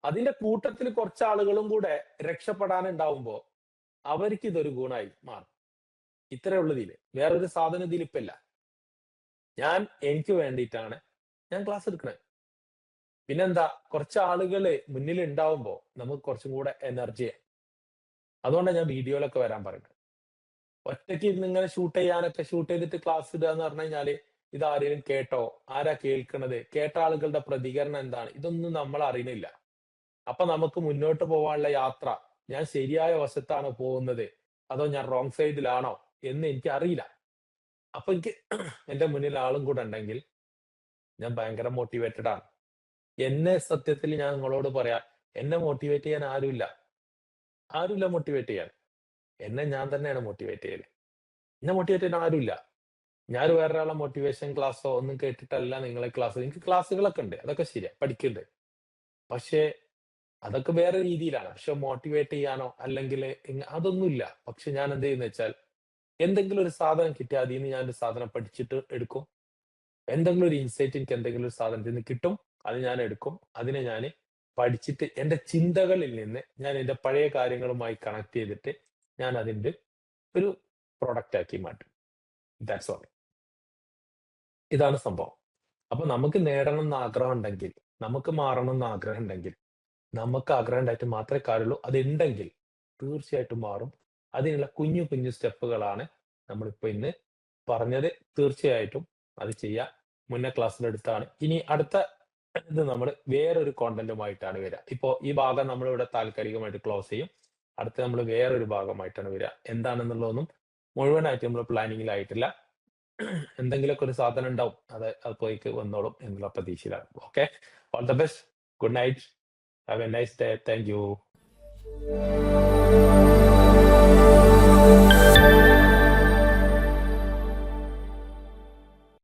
അതിന്റെ കൂട്ടത്തിൽ കുറച്ച് ആളുകളും കൂടെ രക്ഷപ്പെടാനുണ്ടാവുമ്പോ അവർക്ക് ഇതൊരു ഗുണമായി മാറും. ഇത്രയേ ഉള്ളൂ ഇതില്. വേറൊരു സാധനം ഇതിലിപ്പില്ല. എനിക്ക് വേണ്ടിയിട്ടാണ് ഞാൻ ക്ലാസ് എടുക്കുന്നത്. പിന്നെന്താ, കുറച്ച് ആളുകള് മുന്നിൽ ഉണ്ടാവുമ്പോ നമുക്ക് കുറച്ചും കൂടെ എനർജിയാണ്. അതുകൊണ്ടാണ് ഞാൻ വീഡിയോയിലൊക്കെ വരാൻ പറയുന്നത്. ഒറ്റയ്ക്ക് ഇരുന്ന് ഇങ്ങനെ ഷൂട്ട് ചെയ്തിട്ട് ക്ലാസ് ഇടുക എന്ന് പറഞ്ഞു കഴിഞ്ഞാല് ഇത് ആരെങ്കിലും കേട്ടോ, ആരാ കേൾക്കണത്, കേട്ട ആളുകളുടെ പ്രതികരണം എന്താണ്, ഇതൊന്നും നമ്മൾ അറിയണില്ല. അപ്പൊ നമുക്ക് മുന്നോട്ട് പോകാനുള്ള യാത്ര ഞാൻ ശരിയായ വശത്താണോ പോകുന്നത് അതോ ഞാൻ റോങ് സൈഡിലാണോ എന്ന് എനിക്ക് അറിയില്ല. അപ്പൊ എനിക്ക് എന്റെ മുന്നിൽ ആളും കൂടെ ഉണ്ടെങ്കിൽ ഞാൻ ഭയങ്കര മോട്ടിവേറ്റഡ് ആണ്. എന്നെ സത്യത്തിൽ ഞാൻ നിങ്ങളോട് പറയാം, എന്നെ മോട്ടിവേറ്റ് ചെയ്യാൻ ആരുമില്ല മോട്ടിവേറ്റ് ചെയ്യാൻ. എന്നെ ഞാൻ തന്നെയാണ് മോട്ടിവേറ്റ് ചെയ്യല്. എന്നെ മോട്ടിവേറ്റ് ചെയ്യാൻ ആരുമില്ല. ഞാൻ വേറൊരാളെ മോട്ടിവേഷൻ ക്ലാസ്സോ ഒന്നും കേട്ടിട്ടല്ല നിങ്ങളെ ക്ലാസ്. എനിക്ക് ക്ലാസ്സുകളൊക്കെ ഉണ്ട്, അതൊക്കെ ശരിയാ, പഠിക്കുന്നുണ്ട്. പക്ഷേ അതൊക്കെ വേറെ രീതിയിലാണ്. പക്ഷെ മോട്ടിവേറ്റ് ചെയ്യാനോ അല്ലെങ്കിൽ അതൊന്നുമില്ല. പക്ഷെ ഞാൻ എന്ത് ചെയ്യുന്ന വെച്ചാൽ എന്തെങ്കിലും ഒരു സാധനം കിട്ടിയാൽ അതിൽ നിന്ന് ഞാനൊരു സാധനം പഠിച്ചിട്ട് എടുക്കും. എന്തെങ്കിലും ഒരു ഇൻസൈറ്റ് എനിക്ക് എന്തെങ്കിലും ഒരു സാധനത്തിൽ നിന്ന് കിട്ടും, അത് ഞാൻ എടുക്കും. അതിനെ ഞാൻ പഠിച്ചിട്ട് എന്റെ ചിന്തകളിൽ നിന്ന് ഞാൻ എന്റെ പഴയ കാര്യങ്ങളുമായി കണക്ട് ചെയ്തിട്ട് ഞാൻ അതിന്റെ ഒരു പ്രൊഡക്റ്റ് ആക്കി മാറ്റും. That's all. ഇതാണ് സംഭവം. അപ്പൊ നമുക്ക് നേടണം എന്ന് ആഗ്രഹം ഉണ്ടെങ്കിൽ, നമുക്ക് മാറണം എന്ന് ആഗ്രഹം ഉണ്ടെങ്കിൽ, നമുക്ക് ആഗ്രഹം ഉണ്ടായിട്ട് മാത്രമേ കാര്യമുള്ളൂ. അതുണ്ടെങ്കിൽ തീർച്ചയായിട്ടും മാറും. അതിനുള്ള കുഞ്ഞു കുഞ്ഞു സ്റ്റെപ്പുകളാണ് നമ്മളിപ്പോ ഇന്ന് പറഞ്ഞത്. തീർച്ചയായിട്ടും അത് ചെയ്യാം. മുന്നേ ക്ലാസ്സിലെടുത്താണ്. ഇനി അടുത്ത ഇത് നമ്മൾ വേറൊരു കോണ്ടന്റുമായിട്ടാണ് വരിക. ഇപ്പോ ഈ ഭാഗം നമ്മളിവിടെ താൽക്കാലികമായിട്ട് ക്ലോസ് ചെയ്യും. അടുത്ത നമ്മൾ വേറൊരു ഭാഗമായിട്ടാണ് വരിക. എന്താണെന്നുള്ളതൊന്നും മുഴുവനായിട്ട് നമ്മൾ പ്ലാനിങ്ങിലായിട്ടില്ല. എന്തെങ്കിലുമൊക്കെ ഒരു സാധനം ഉണ്ടാവും, അത് പോയിക്ക് വന്നോളും എന്നുള്ള പ്രതീക്ഷയിലാണ്. Okay, all the best. Good night. Have a nice day. Thank you.